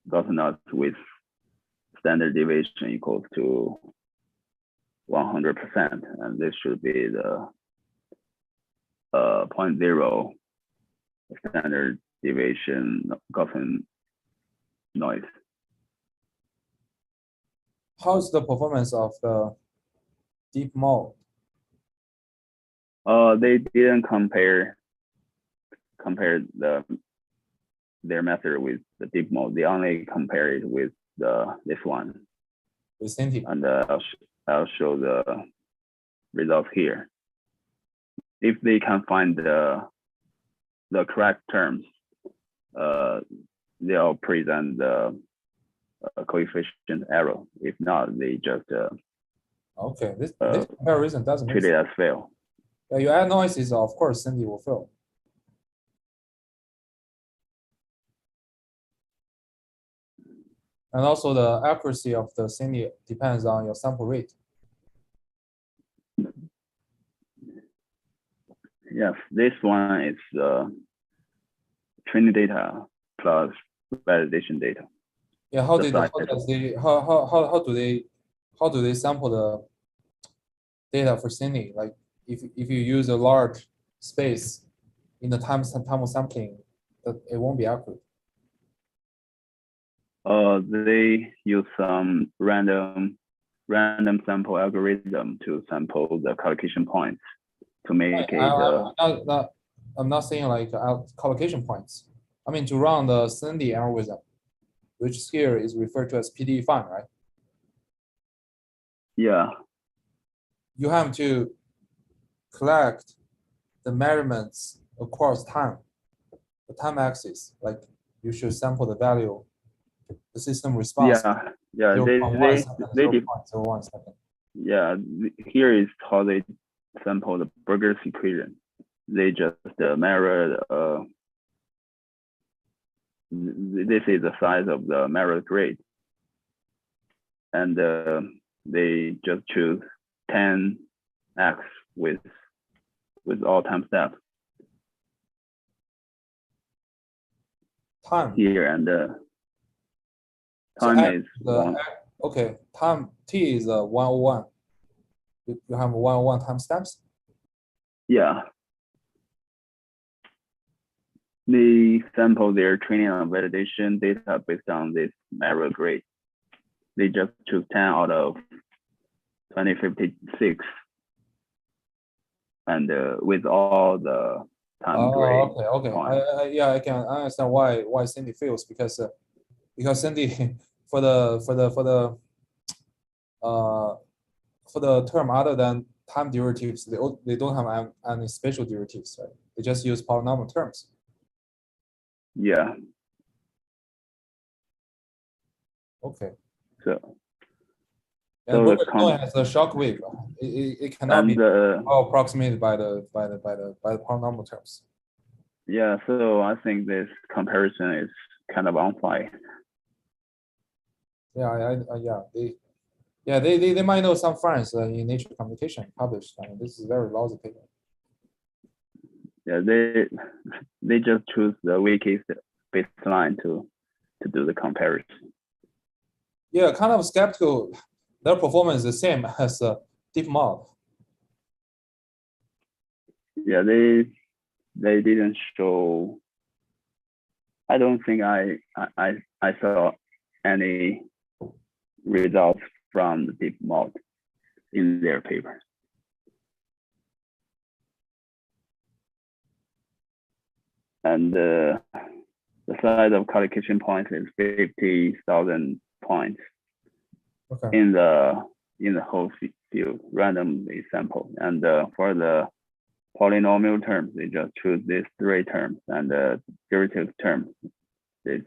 Gaussian noise with standard deviation equals to 100%, and this should be the 0.0 standard deviation Gaussian noise. How's the performance of the deep mode? They didn't compare their method with the deep mode. They only compare it with this one. With Cinti. And I'll show the results here. If they can find the correct terms, they'll present the coefficient error. If not, they just okay. This comparison doesn't make treat it sense. as fail. Yeah, you add noises, of course, Cinti will fail. And also the accuracy of the Cinti depends on your sample rate. Yes, this one is training data plus validation data. Yeah, how The do they sample the data for Cinti? Like if you use a large space in the time of sampling, that it won't be accurate. They use some random sample algorithm to sample the collocation points to make I'm not saying like collocation points. I mean to run the Cinti algorithm, which here is referred to as PDE-Fine, right? Yeah. You have to collect the measurements across time, the time axis. Like you should sample the value, the system response. Yeah. 0.1 second, 0.01 second. Yeah. Here is how they sample the Burger's equation. They just measure. This is the size of the measured grade, and they just choose 10x with all time steps. Time here, and time is one. Okay, time t is 101. You have 101 time steps. Yeah. They sample their training and validation data based on this measured grade. They just choose 10 out of 2056, and with all the time grade. Okay. Yeah, I can understand why Cinti fails because Cinti for the term other than time derivatives, they don't have any special derivatives, right? They just use polynomial terms. Yeah. Okay. So And So the Berger com- has a shock wave. It cannot and be all approximated by the polynomial terms. yeah, so I think this comparison is kind of unfair. Yeah, they might know some friends in Nature Communication published. I mean, this is very lousy paper. Yeah, they just choose the weakest baseline to do the comparison. Yeah, kind of skeptical. Their performance is the same as DeepMod. Yeah, they didn't show. I don't think I saw any results from the DeepMod in their paper. And the size of collocation points is 50,000 points. Okay. In the whole field, randomly sampled. And for the polynomial terms, they just choose these three terms, and the derivative terms, these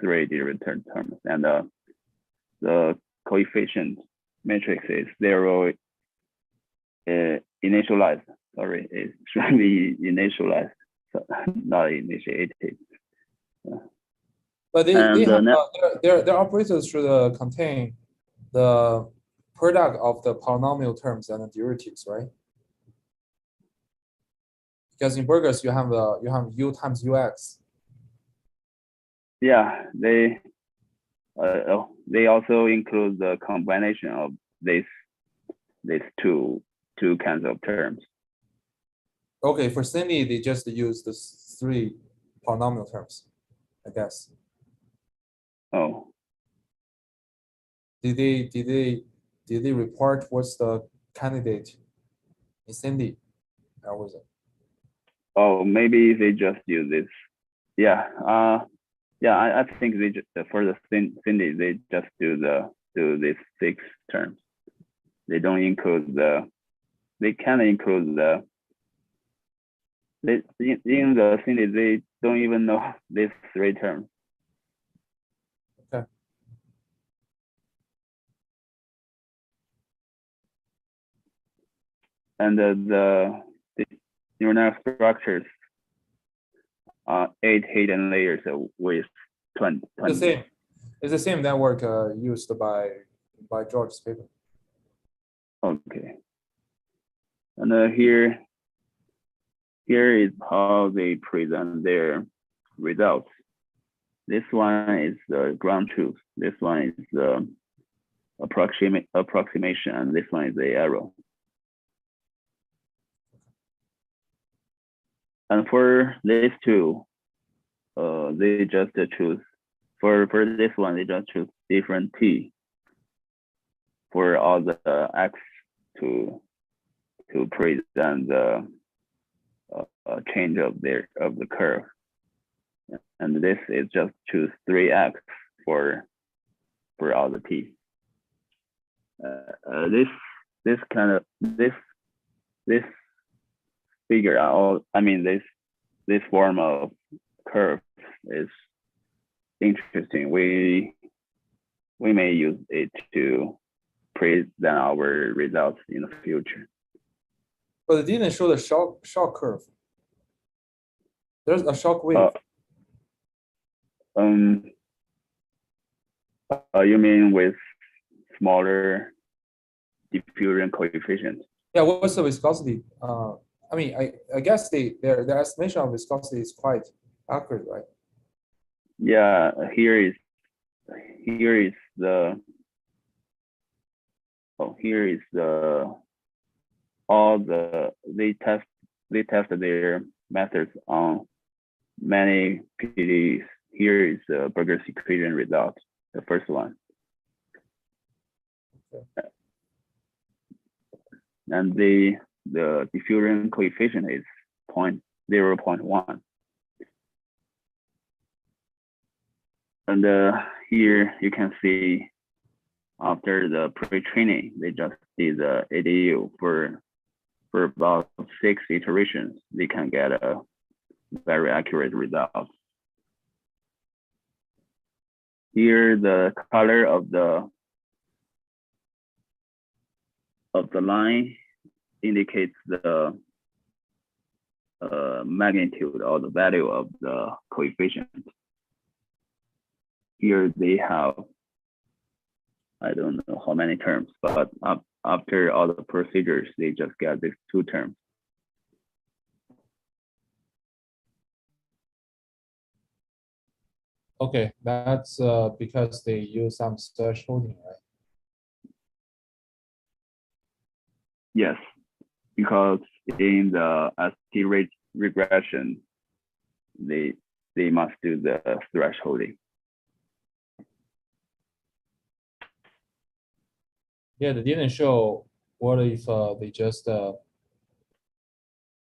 three derivative terms, and the coefficient matrix is 0 initialized. Sorry, it should be initialized, so not initiated. But they And have their operators should contain the product of the polynomial terms and the derivatives, right? Because in Berger's you have u times ux. Yeah, they also include the combination of these two kinds of terms. Okay, for Cindy they just use the three polynomial terms, I guess. Oh, Did they report what's the candidate in Cindy? Or was it? oh, maybe they just use this. Yeah, yeah. I think they just for the Cindy they just do these 6 terms. They don't include they can include in the Cindy they don't even know these 3 terms. Okay. And the neural network structures 8 hidden layers with 20. It's the same network used by George's paper. Okay. And here is how they present their results. This one is the ground truth. This one is the approximation, and this one is the error. And for these two, they just choose for this one they just choose different t for all the x to present the change of the curve, and this is just choose 3x for all the t. This figure out, I mean this form of curve is interesting. We may use it to present our results in the future. But it didn't show the shock curve. There's a shock wave. You mean with smaller diffusion coefficient? Yeah, what's the viscosity? I mean, I guess their estimation of viscosity is quite accurate, right? Yeah, here is the all the they tested their methods on many PDEs. Here is the Berger's equation result, the first one. Okay. And the diffusion coefficient is 0.1. And here you can see after the pre-training, they just did the ADU for about 6 iterations. They can get a very accurate result. here the color of the line indicates the magnitude or the value of the coefficient. Here they have, I don't know how many terms, but after all the procedures, they just get these 2 terms. Okay, that's because they use some thresholding, right? Yes, because in the ST regression, they must do the thresholding. Yeah, they didn't show what if they just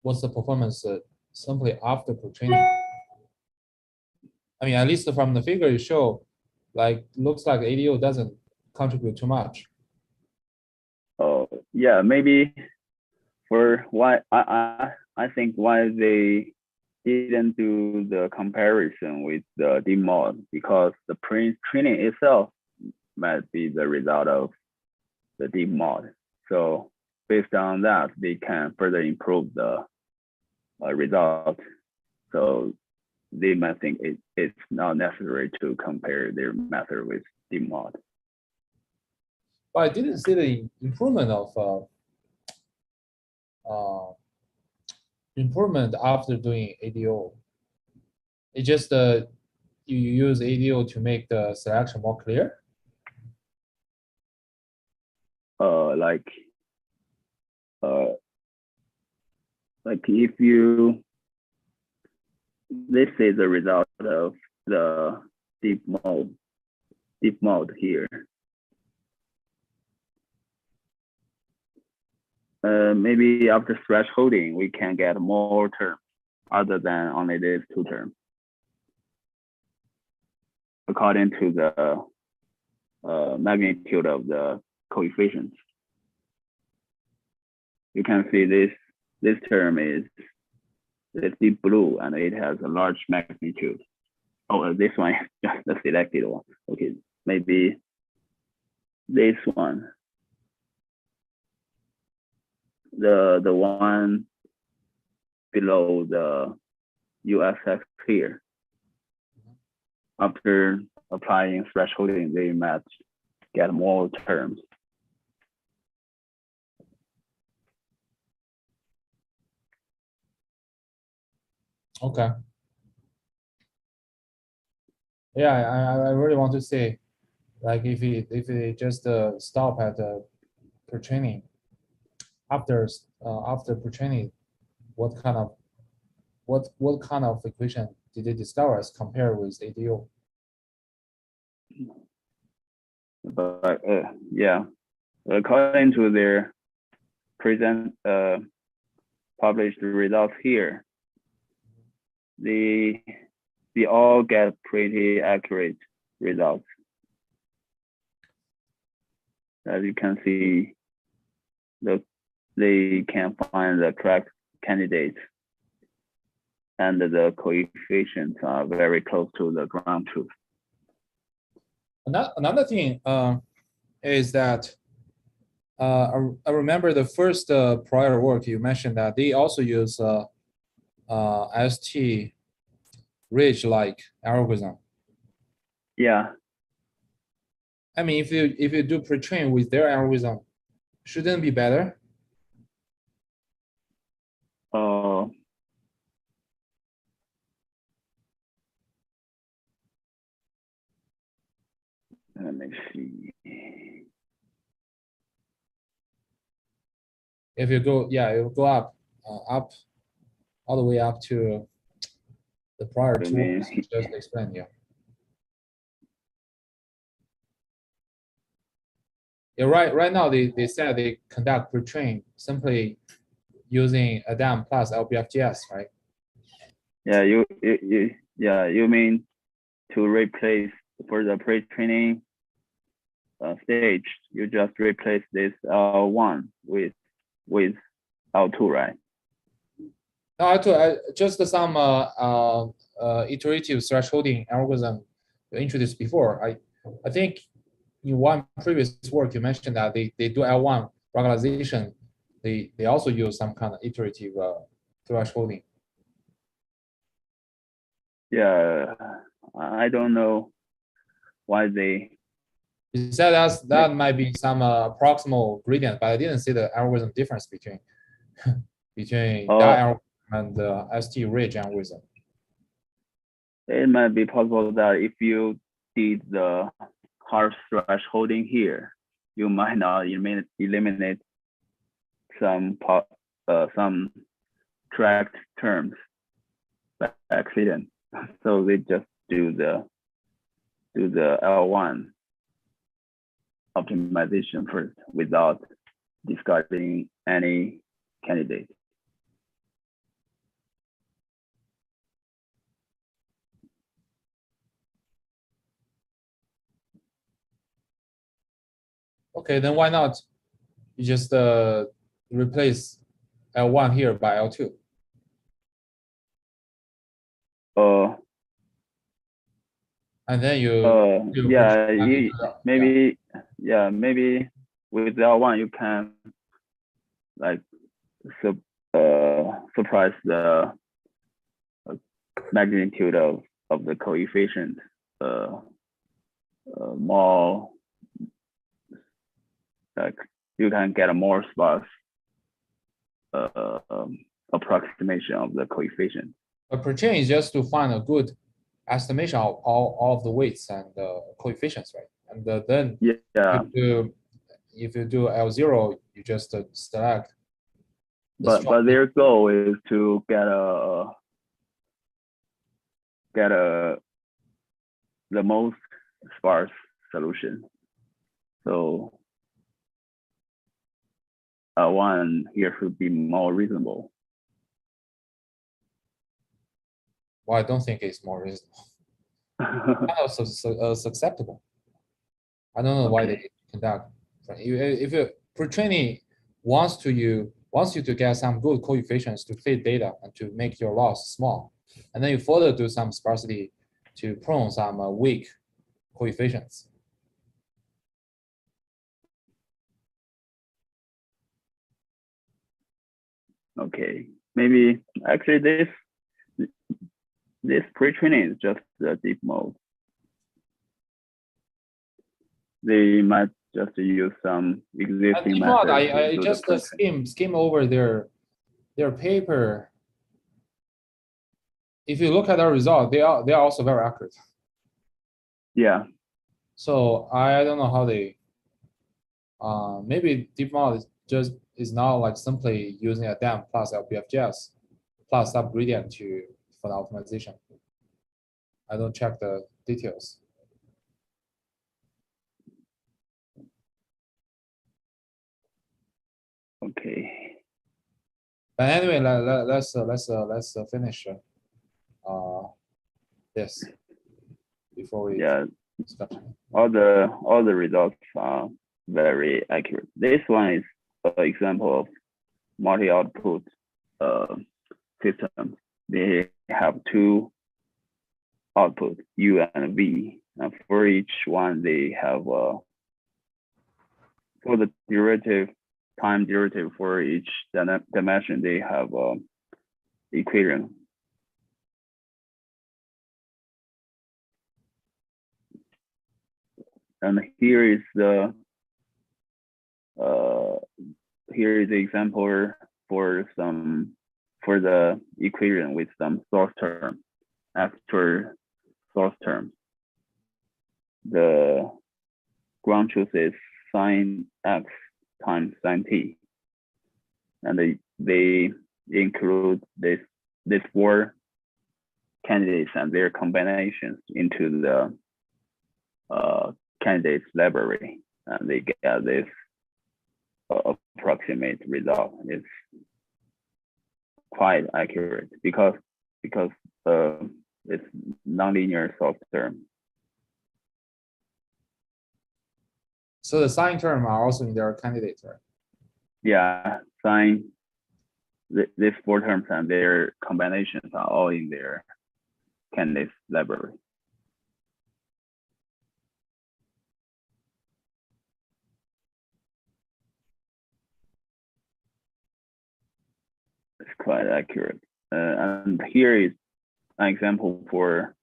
what's the performance simply after pre-training. I mean, at least from the figure you show, like looks like ADO doesn't contribute too much. Oh yeah, maybe for why I think why they didn't do the comparison with the deep mode, because the pre-training itself might be the result of the deep mode. So based on that, they can further improve the result. So they might think it's not necessary to compare their method with deep mode. But I didn't see the improvement of improvement after doing ADO. It just you use ADO to make the selection more clear. Like if you, this is the result of the deep mode here. Maybe after thresholding, we can get more terms other than only these 2 terms, according to the magnitude of the coefficients. You can see this term is this deep blue, and it has a large magnitude. Oh, this one is just the selected one. Okay, maybe this one, the one below the USX here. After applying thresholding, they might get more terms. Okay. Yeah, I really want to say, like if we just stop at pre-training, after pre-training, what kind of equation did they discover as compared with ADO? But yeah, according to their published results here, they all get pretty accurate results. As you can see, they can find the correct candidates, and the coefficients are very close to the ground truth. Another thing is that I remember the first prior work you mentioned that they also use ST ridge-like algorithm. Yeah. I mean, if you do pre-train with their algorithm, shouldn't it be better? Let me see. If you go, yeah, you go up all the way up to the prior two, just explain, yeah. Yeah, right now they said they conduct pre-train simply using ADAM plus LBFGS, right? Yeah, you mean to replace for the pre-training stage, you just replace this L1 with L2, right? No, just some iterative thresholding algorithm introduced before. I think in one previous work you mentioned that they do L1 regularization. They also use some kind of iterative thresholding. Yeah, I don't know why they. You said that might be some proximal gradient, but I didn't see the algorithm difference between between that algorithm and the ST-ridge algorithm. It might be possible that if you did the hard thresholding here, you might not eliminate some tracked terms by accident. So they just do the L1 optimization first without discarding any candidate. Okay, then why not? You just replace L1 here by L2. And then maybe with L1 you can like surprise the magnitude of the coefficient more, like you can get a more sparse approximation of the coefficient. But pre-train is just to find a good estimation of all of the weights and coefficients, right? And then if you do L0, you just select. But their goal is to get the most sparse solution. So one here should be more reasonable. Well, I don't think it's more reasonable. Acceptable. I don't know why they conduct. If you pre-training wants you to get some good coefficients to fit data and to make your loss small, and then you further do some sparsity to prune some weak coefficients. Okay, maybe actually this pre-training is just the deep mode. They might just use some existing methods. I just skim over their paper. If you look at our result, they are also very accurate. Yeah. So I don't know how they. Maybe deep mode is now like simply using a DEM plus LBFGS plus subgradient for the optimization. I don't check the details. Okay. But anyway, let's finish this before we. Yeah. All the results are very accurate. This one is an example of multi-output system. They have two output, U and V, and for each one they have for the time derivative for each dimension they have equation. And here is the example for the equation with some source term. After source term, the ground truth is sine x times sine t, and they include this four candidates and their combinations into the candidates library, and they get this approximate result. It's quite accurate because it's nonlinear source term. So the sine term are also in their candidates, right? Yeah, sine. These four terms and their combinations are all in their candidates library. quite accurate. And here is an example for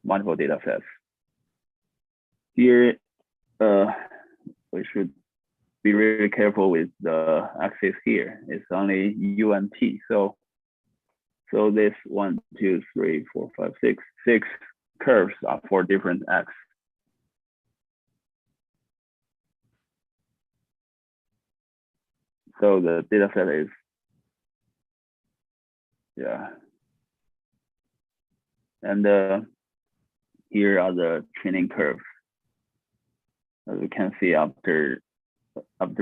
multiple data sets. Here, we should be really careful with the axis here. It's only U and T. So this 1, 2, 3, 4, 5, 6 curves are for different X. So the data set is, yeah. And here are the training curves. As we can see after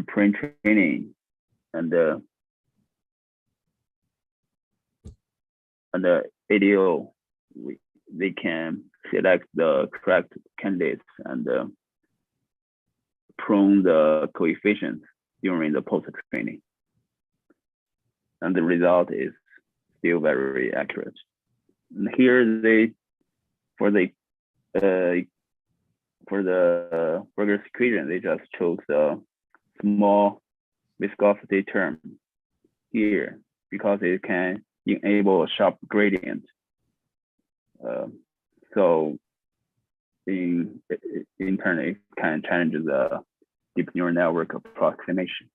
pre-training and the ADO, they can select the correct candidates and prune the coefficients during the post-training. And the result is still very accurate. And here for the Burgers equation, they just chose a small viscosity term here because it can enable a sharp gradient. So in turn, it can challenge the deep neural network approximation.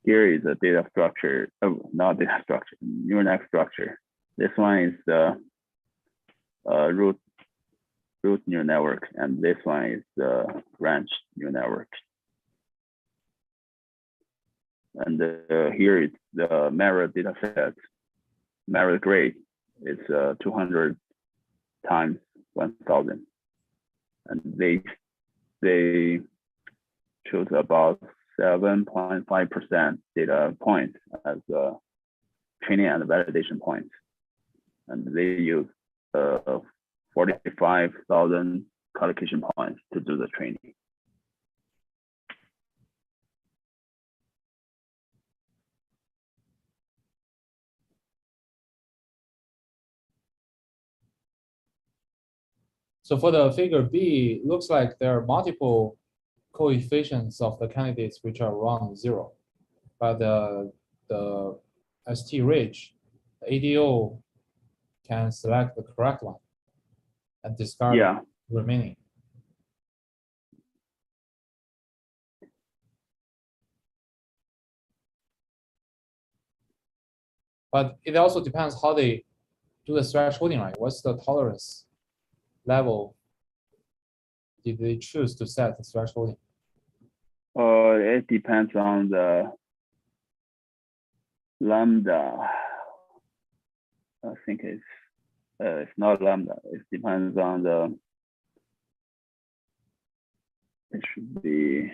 Here is a data structure, not data structure, neural net structure. This one is the root neural network, and this one is the branch neural network. And here is the Mara data set. Mara grade is 200 times 1,000, and they chose about 7.5% data points as training and validation points, and they use 45,000 collocation points to do the training. So for the figure B, it looks like there are multiple coefficients of the candidates which are around 0. But the ST-Ridge, the ADO can select the correct one and discard the remaining. But it also depends how they do the thresholding, right? What's the tolerance level did they choose to set the thresholding? It depends on the lambda. I think it's not lambda. It depends on the. It should be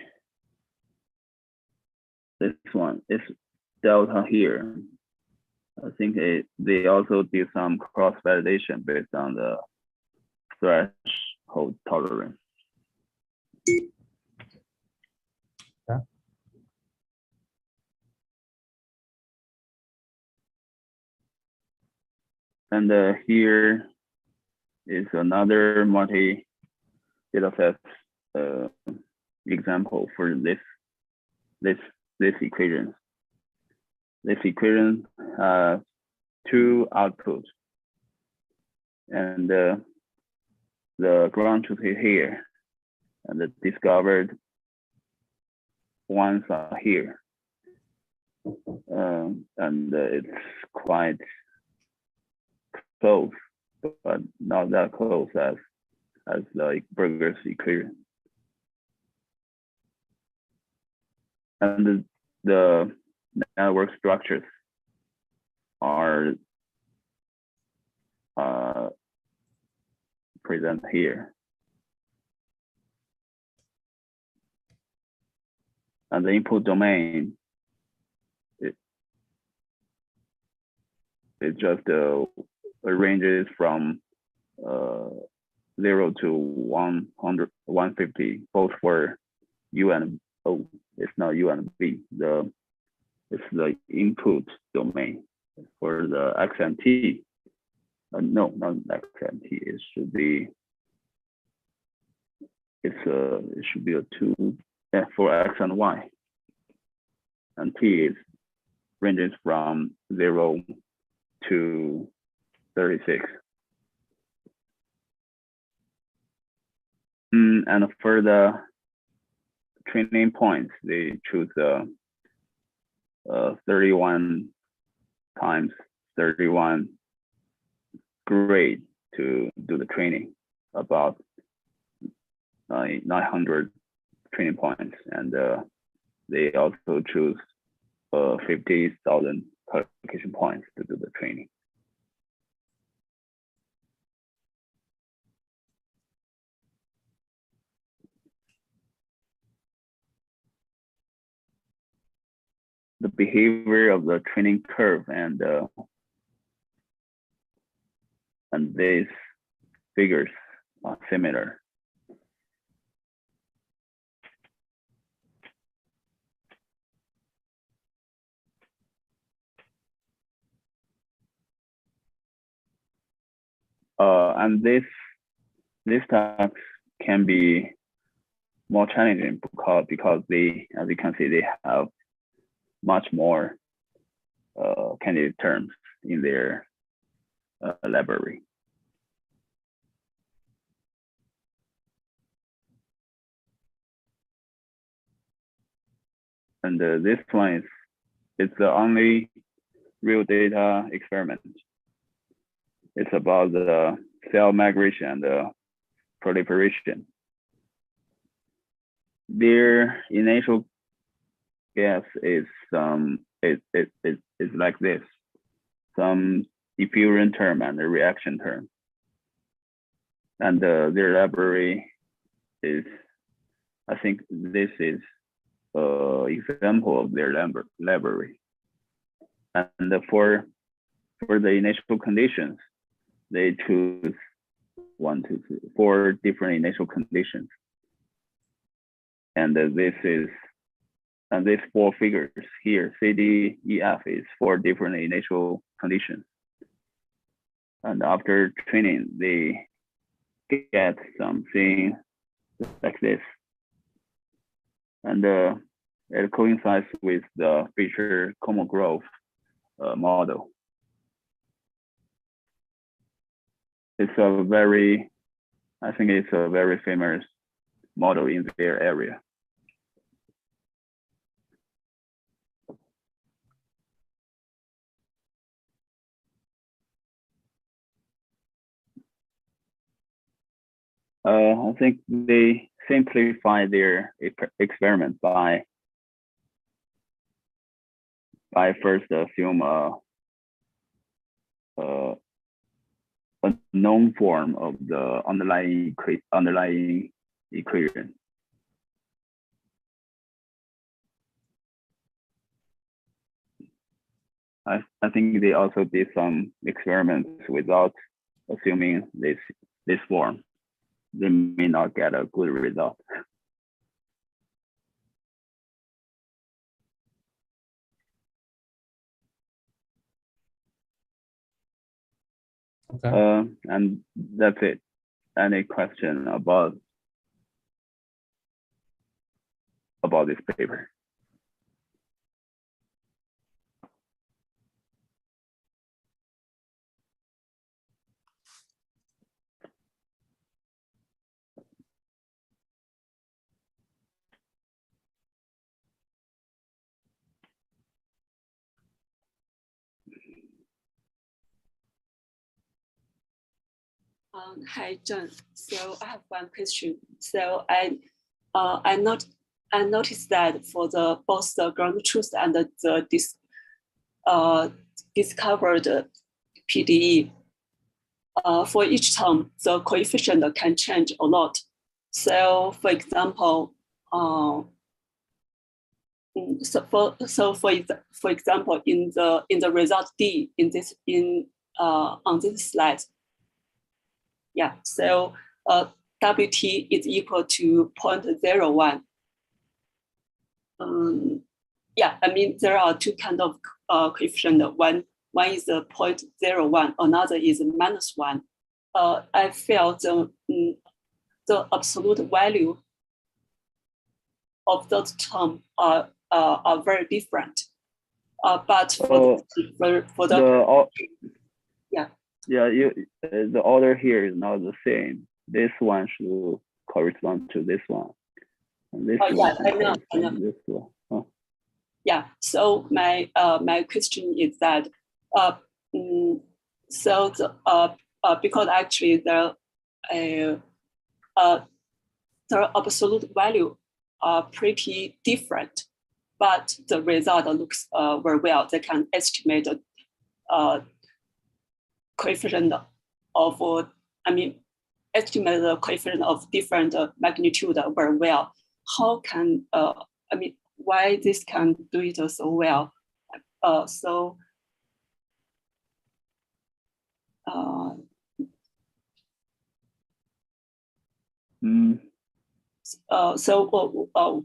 this one. It's delta here. I think they also do some cross validation based on the threshold tolerance. Okay. And here is another multi-data set example for this equation. This equation has 2 outputs, and the ground truth is here, and the discovered ones are here, and it's quite close, but not that close as like Burgers equation. And the network structures are present here. And the input domain, it just ranges from 0 to 100, 150, both for U and O. It's not U and V. It's the input domain for the X and T. No, not X and T. It should be. It should be a 2 for X and Y, and T is ranges from 0 to 36. And for the training points, they choose 31 times 31 grade to do the training, about 900 training points, and they also choose 50,000 qualification points to do the training. The behavior of the training curve and these figures are similar. And these tasks can be more challenging because they, as you can see, they have much more candidate terms in their library. And this one it's the only real data experiment. It's about the cell migration and the proliferation. Their initial guess is it's like this: some diffusion term and a reaction term. And their library is, I think this is example of their library. And for the initial conditions, they choose 1, 2, 3, 4 different initial conditions. And these 4 figures here, C, D, E, F, is 4 different initial conditions. And after training, they get something like this. And it coincides with the Fisher-Kolmogorov model. I think it's a very famous model in their area. I think they simplify their experiment by first assume a known form of the underlying equation. I think they also did some experiments without assuming this form. They may not get a good result. Okay. And that's it. Any question about this paper? Hi, John. So I have one question. So I noticed that for both the ground truth and the discovered PDE, for each term, the coefficient can change a lot. So, for example, for example, in the result D on this slide. Yeah, so WT is equal to 0.01. Yeah, I mean, there are 2 kinds of coefficient. One is 0.01, another is -1. I felt the absolute value of those terms are very different. But Oh, for the the yeah. The order here is not the same. This one should correspond to this one. And this one Yeah, should I know. correspond to this one. Oh. Yeah. So my my question is that so the because actually the absolute value are pretty different, but the result looks very well. They can estimate coefficient of estimate the coefficient of different magnitude very well. How can why this can do it so well?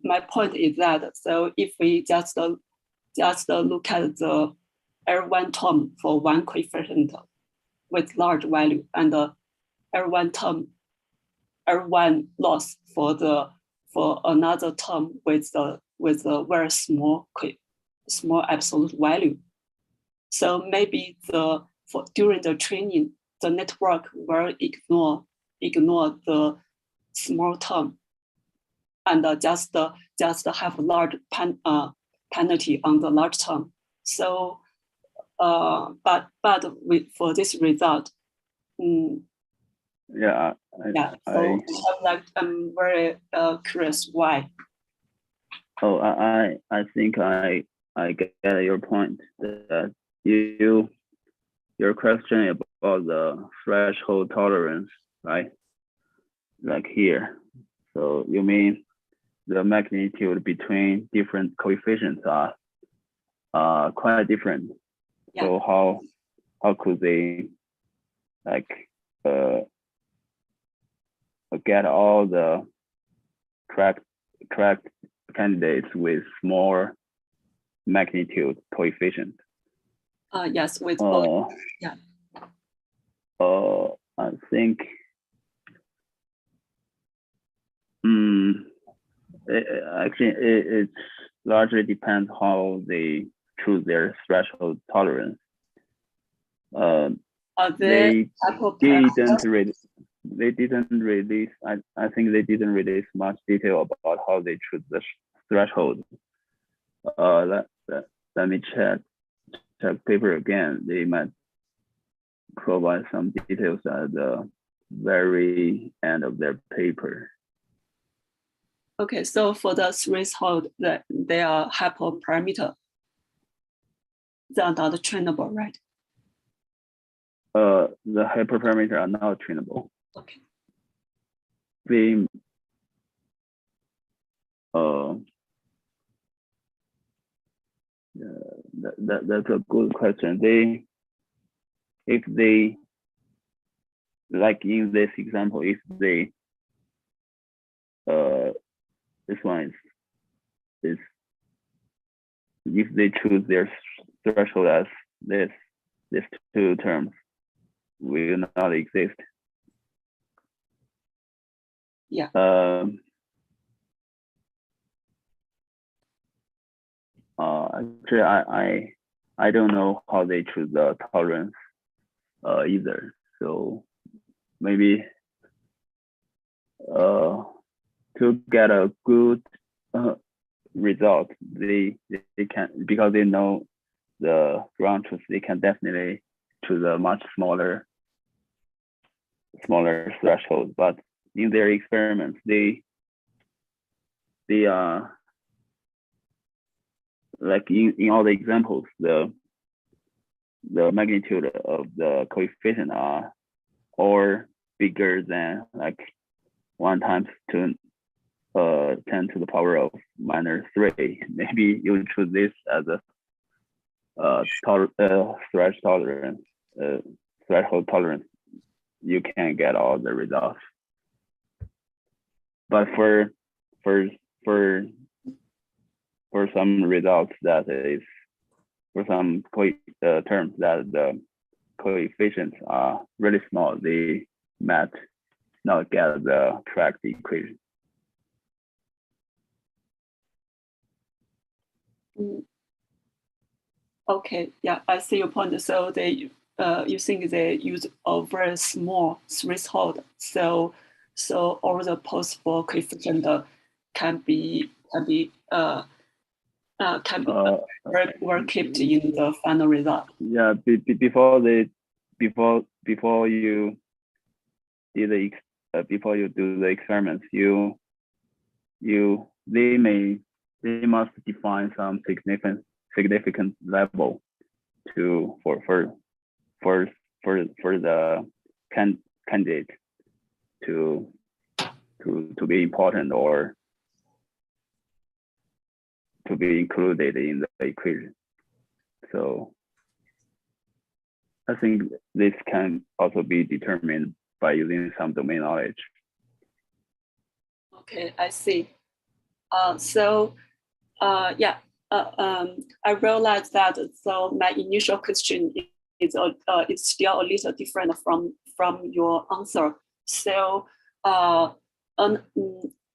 My point is that so if we just look at the L1 term for one coefficient with large value and the L1 loss for another term with a very small absolute value. So maybe during the training, the network will ignore the small term and just have a large penalty on the large term. So, but for this result, yeah. I'm very curious why. Oh, I think I get your point. That your question about the threshold tolerance, right? Like here. So you mean the magnitude between different coefficients are quite different. Yeah. So how could they get all the correct candidates with small magnitude coefficient? Yes, with both. Yeah. I think it largely depends how they choose their threshold tolerance. They didn't release. I think they didn't release much detail about how they choose the threshold. Let me check paper again. They might provide some details at the very end of their paper. Okay, so for the threshold, they are hyperparameter. They are not trainable, right? The hyperparameter are not trainable. Okay. That's a good question. If they, like in this example, if they, this one is if they choose their threshold as these two terms will not exist. Yeah. Actually, I don't know how they choose the tolerance either. So maybe to get a good result, they can, because they know the ground truth, they can definitely choose a much smaller threshold. But in their experiments, they like in all the examples, the magnitude of the coefficient are all bigger than like 1 times 10 to the power of -3. Maybe you choose this as a threshold tolerance, you can get all the results. But for some results, that is for some terms that the coefficients are really small, they might not get the correct equation. Okay, yeah, I see your point. So they, you think they use a very small threshold. So all the possible coefficient can be were kept in the final result. Yeah, before you do the experiments, they must define some significant level for the candidate to be important or to be included in the equation. So I think this can also be determined by using some domain knowledge. Okay, I see. I realized that. So my initial question is still a little different from your answer. So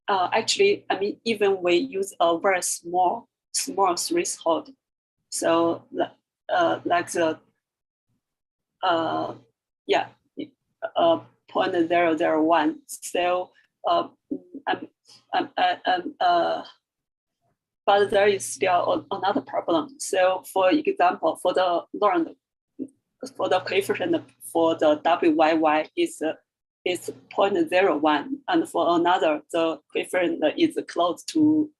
actually, I mean, even we use a very small threshold. So like the 0.001. So but there is still another problem. So for example, for the coefficient for the WYY is 0.01, and for another the coefficient is close to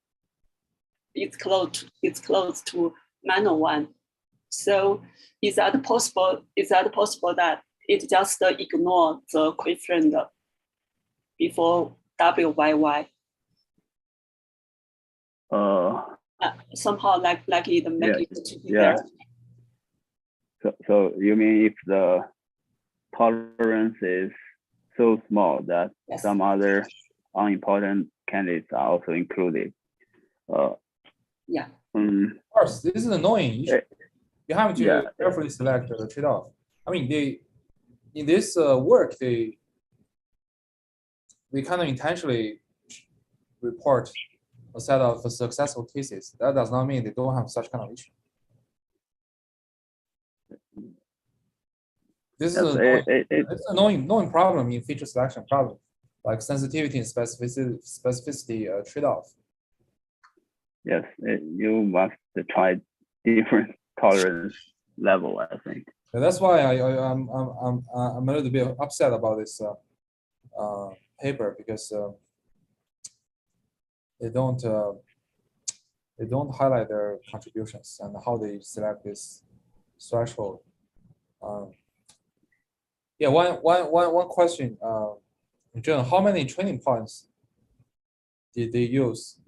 -1. So is that possible? Is that possible that it just ignore the coefficient before WYY? Somehow like it make it to be there. So you mean if the tolerance is so small that some other unimportant candidates are also included? Yeah. Of course, this is annoying. You have to carefully select the trade-off. I mean, in this work, they kind of intentionally report a set of successful cases. That does not mean they don't have such kind of issue. This is an annoying problem in feature selection problem, like sensitivity and specificity trade-off. Yes, you must try different tolerance level, I think. And that's why I'm a little bit upset about this paper, because they don't highlight their contributions and how they select this threshold. Yeah, one question. John, how many training points did they use?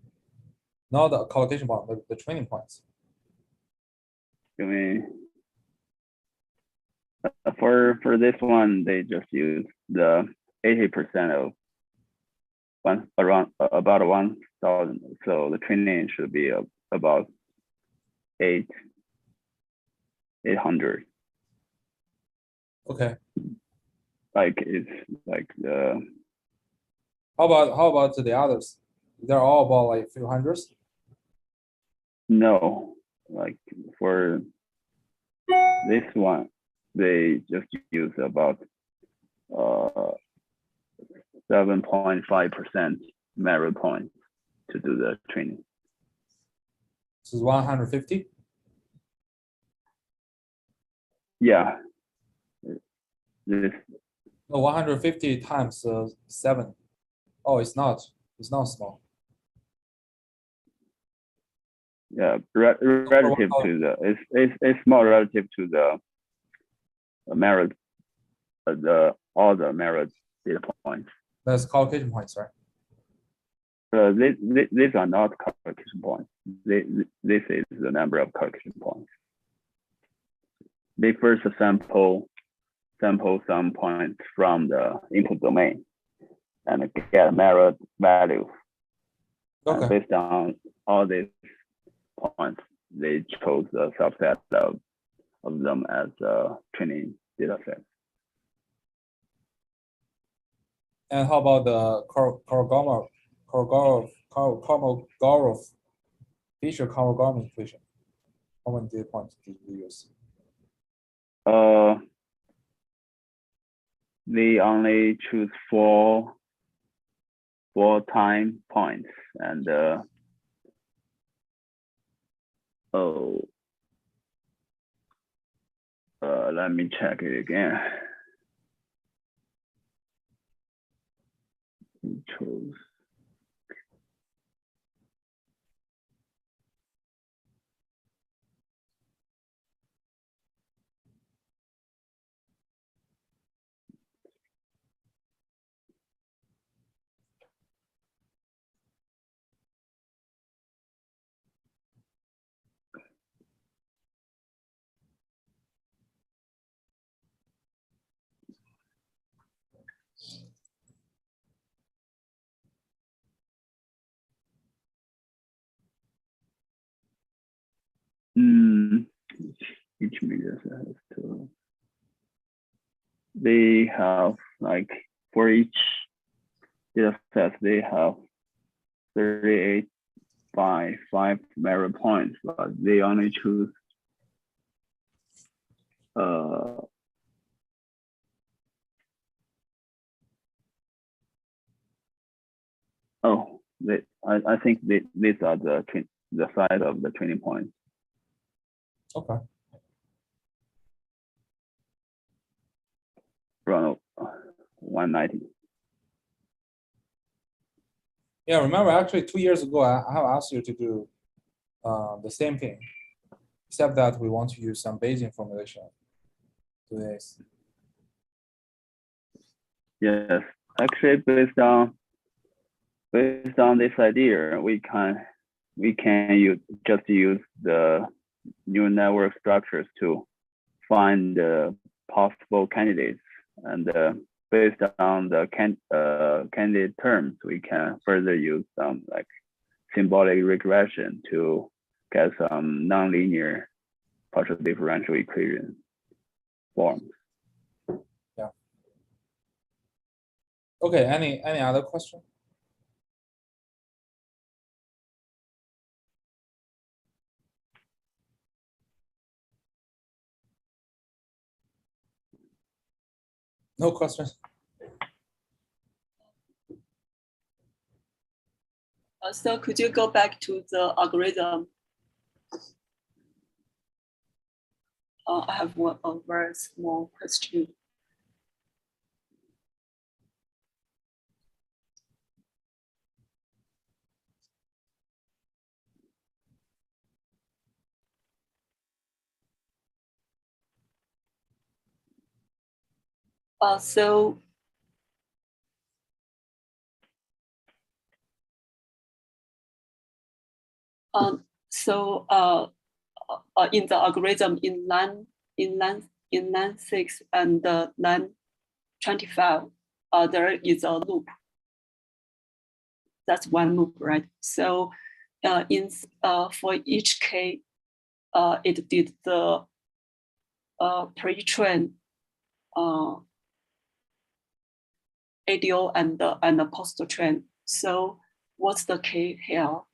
Not the collocation point, but the training points. You mean for this one, they just use the 80% of about 1,000. So the training should be about 800. Okay. Like it's like the. How about the others? They're all about like a few hundreds. No, like for this one, they just use about 7.5% merit points to do the training. This is 150. Yeah. This. No, 150 times 7. Oh, it's not small. Yeah, relative to the it's small relative to the merit, all the merit data points. That's collocation points, right? These are not collocation points. This is the number of collocation points. They first sample some points from the input domain and get merit value. Okay. And based on all these points, they chose a subset of them as a training data set. And how about the Kolmogorov feature Kolmogorov equation? How many data points did you use? They only choose four time points, and let me check it again. We chose. Each media set has two. They have like for each data set they have 38 by 5 merit points, but they only choose I think these are the size of the training points. Okay. Around 190. Yeah, remember actually 2 years ago, I have asked you to do the same thing, except that we want to use some Bayesian formulation to this. Yes, actually based on this idea, we can just use the neural network structures to find the possible candidates, and based on the candidate terms, we can further use some like symbolic regression to get some nonlinear partial differential equation forms. Yeah. Okay. Any other question? No questions. So could you go back to the algorithm? I have a very small question. So in the algorithm in line 6 and line 25, there is a loop. That's one loop, right? So for each K, it did the pre-train ADO and the post-train. So what's the K here?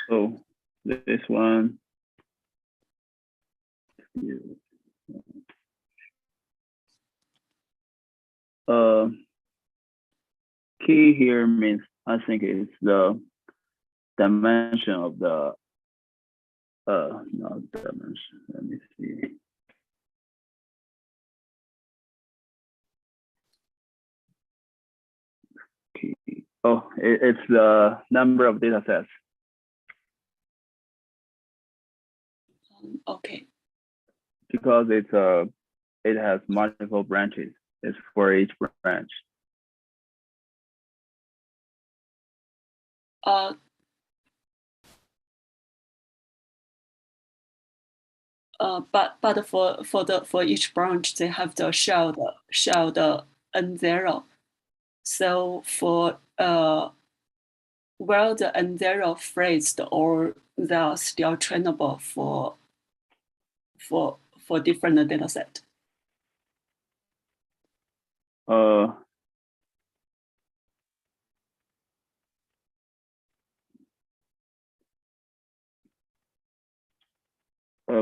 So this one, key here means I think it's the dimension of the not dimension. Let me see. Key. Oh, it's the number of data sets. Okay. Because it has multiple branches. It's for each branch. But for each branch, they have the shared N0. So for where the N0 phrased, or they are still trainable for different data set.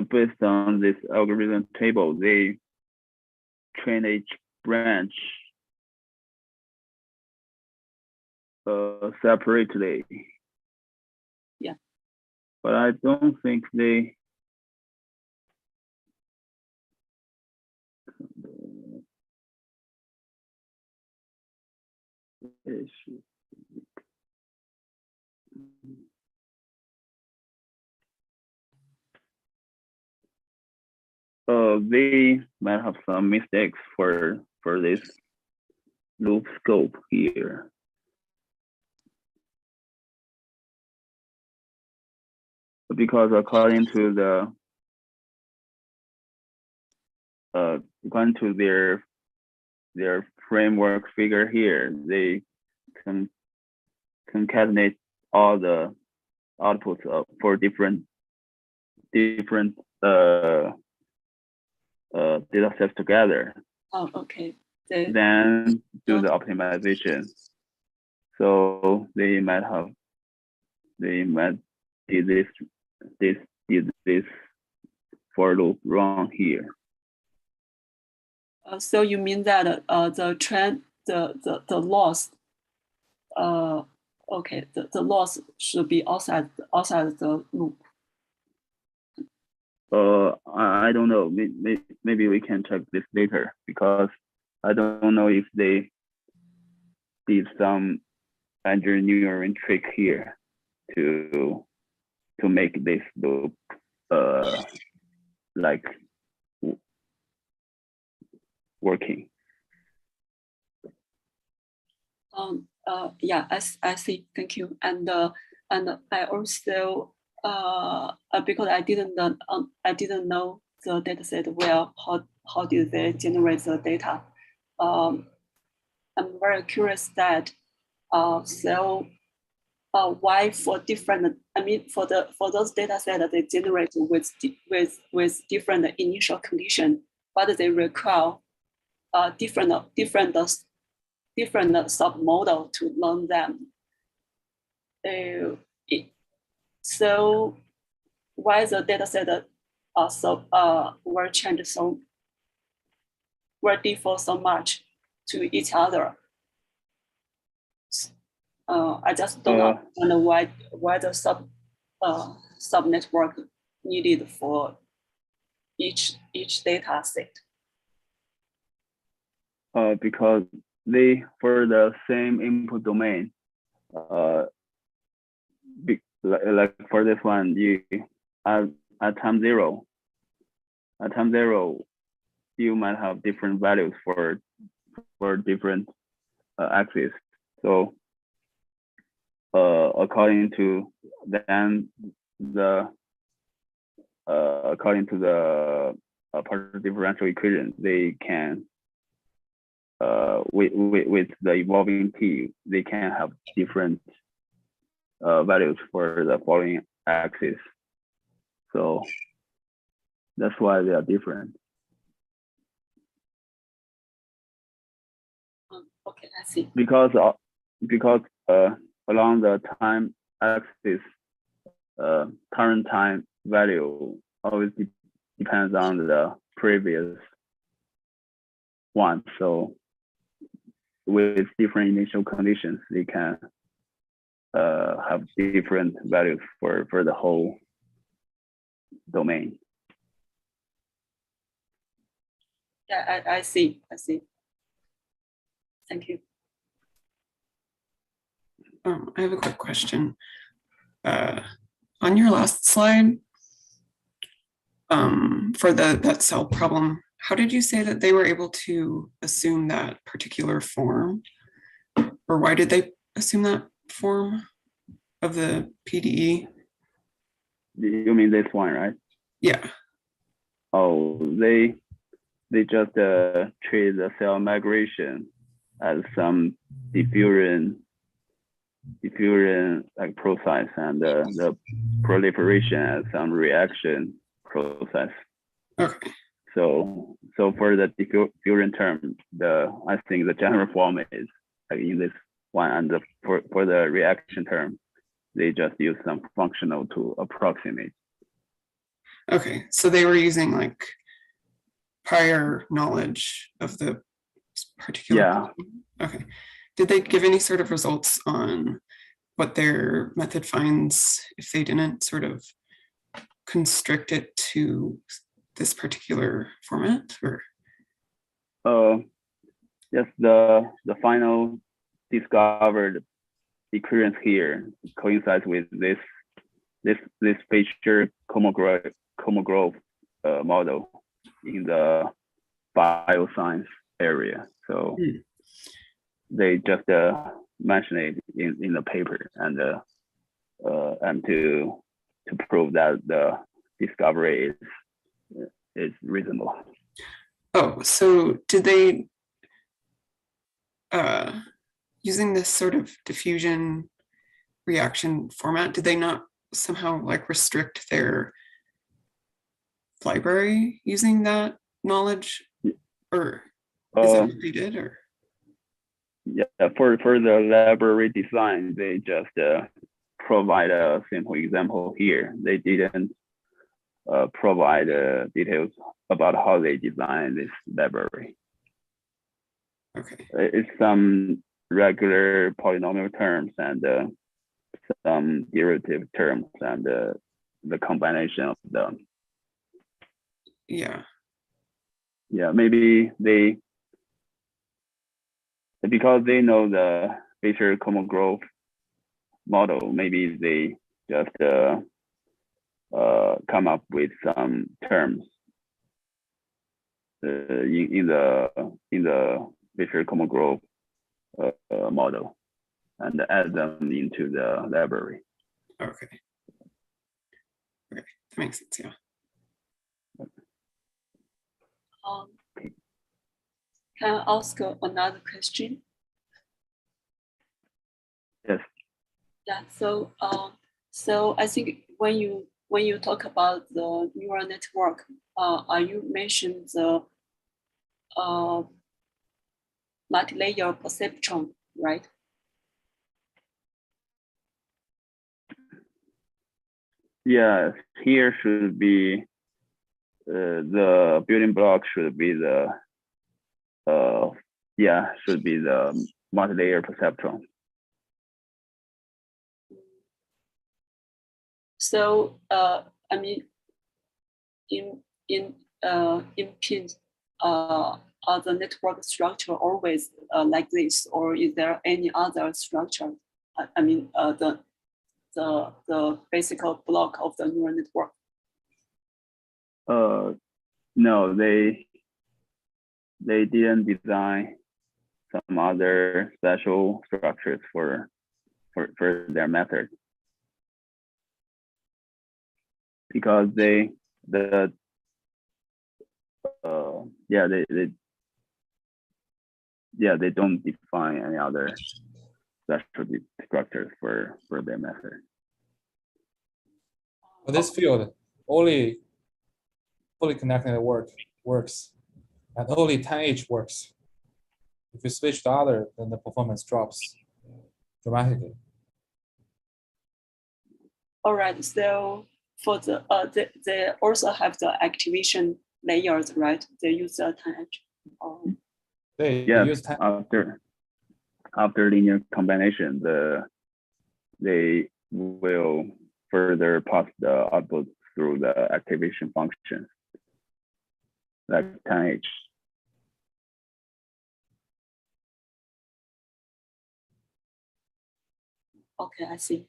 based on this algorithm table, they train each branch separately. Yeah. But I don't think they they might have some mistakes for this loop scope here. Because according to their framework figure here, they can concatenate all the outputs for different data sets together. Oh, okay. Then do the optimization. So they might did this for loop wrong here. So you mean that the trend, the loss, okay, the loss should be outside the loop. I don't know. Maybe we can check this later, because I don't know if they did some engineering trick here to make this loop like working. Yeah, I see. Thank you. And I also because I didn't know the dataset well. How did they generate the data? I'm very curious that why for different, I mean, for those data set that they generate with different initial condition, but they require different sub-model to learn them. So why the data set were changed were differ so much to each other? I just don't understand why the sub network needed for each data set. Because they, for the same input domain, like for this one, you at time zero, you might have different values for different axes. So according to the partial differential equation, they can with the evolving T, they can have different values for the following axis. So that's why they are different. Okay, I see. Because along the time axis, current time value always depends on the previous one. So with different initial conditions, they can have different values for the whole domain. Yeah, I see. Thank you. I have a quick question. On your last slide, for that cell problem, how did you say that they were able to assume that particular form? Or why did they assume that form of the PDE? You mean this one, right? Yeah. Oh, they just treat the cell migration as some diffusion like process, and the proliferation as some reaction process. Okay. So for the diffusion term, I think the general form is like in this one, and for the reaction term, they just use some functional to approximate. Okay, so they were using like prior knowledge of the particular. Yeah. problem? Okay. Did they give any sort of results on what their method finds if they didn't sort of constrict it to this particular format, or? Yes, the final discovered equation here coincides with this Fisher Kolmogorov model in the bioscience area. So they just mention it in the paper, and to prove that the discovery is reasonable. Oh, so did they, using this sort of diffusion reaction format, did they not somehow like restrict their library using that knowledge, or is that what they did? Or yeah, for the library design, they just provide a simple example here. They didn't provide details about how they design this library. okay, It's some regular polynomial terms and some derivative terms, and the combination of them. yeah, Maybe because they know the Fisher Kolmogorov model, maybe they just come up with some terms in the Fisher Kolmogorov model and add them into the library. okay, that makes sense. Yeah. Can I ask another question? Yes. Yeah. So I think when you talk about the neural network, you mentioned the multi-layer perceptron, right? Yeah. Here should be the building block should be the multi-layer perceptron. So I mean, in pins, are the network structure always like this, or is there any other structure? I mean, the basic block of the neural network. No, they didn't design some other special structures for their method, because they don't define any other special structures for their method. For this field, only fully connected works, and only 10H works. If you switch to other, then the performance drops dramatically. All right. So for the they also have the activation layers, right? They use the 10H. They Yeah, use 10. after linear combination, they will further pass the output through the activation function, like 10H. Okay, I see.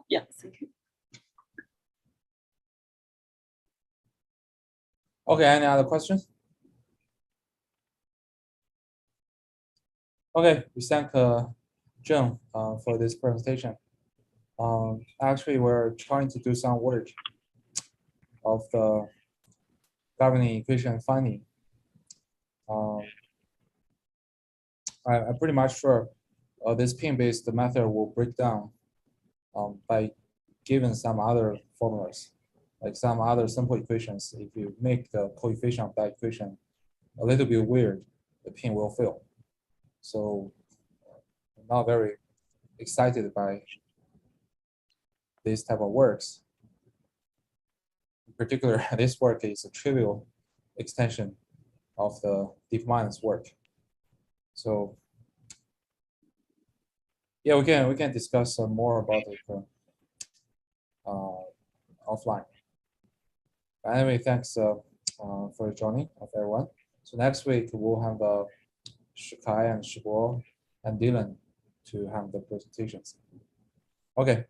Yeah, thank you. Okay, any other questions? Okay, we thank Zheng for this presentation. Actually, we're trying to do some work of the governing equation finding. I'm pretty much sure this pin-based method will break down by given some other formulas, like some other simple equations. If you make the coefficient of that equation a little bit weird, the pin will fail. So not very excited by this type of works. In particular, this work is a trivial extension of the DeepMind's work. So yeah, we can discuss more about it offline. But anyway, thanks for joining of everyone. So next week we'll have Shikai and Shibo and Dylan to have the presentations. Okay.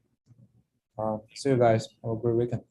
See you guys. Have a great weekend.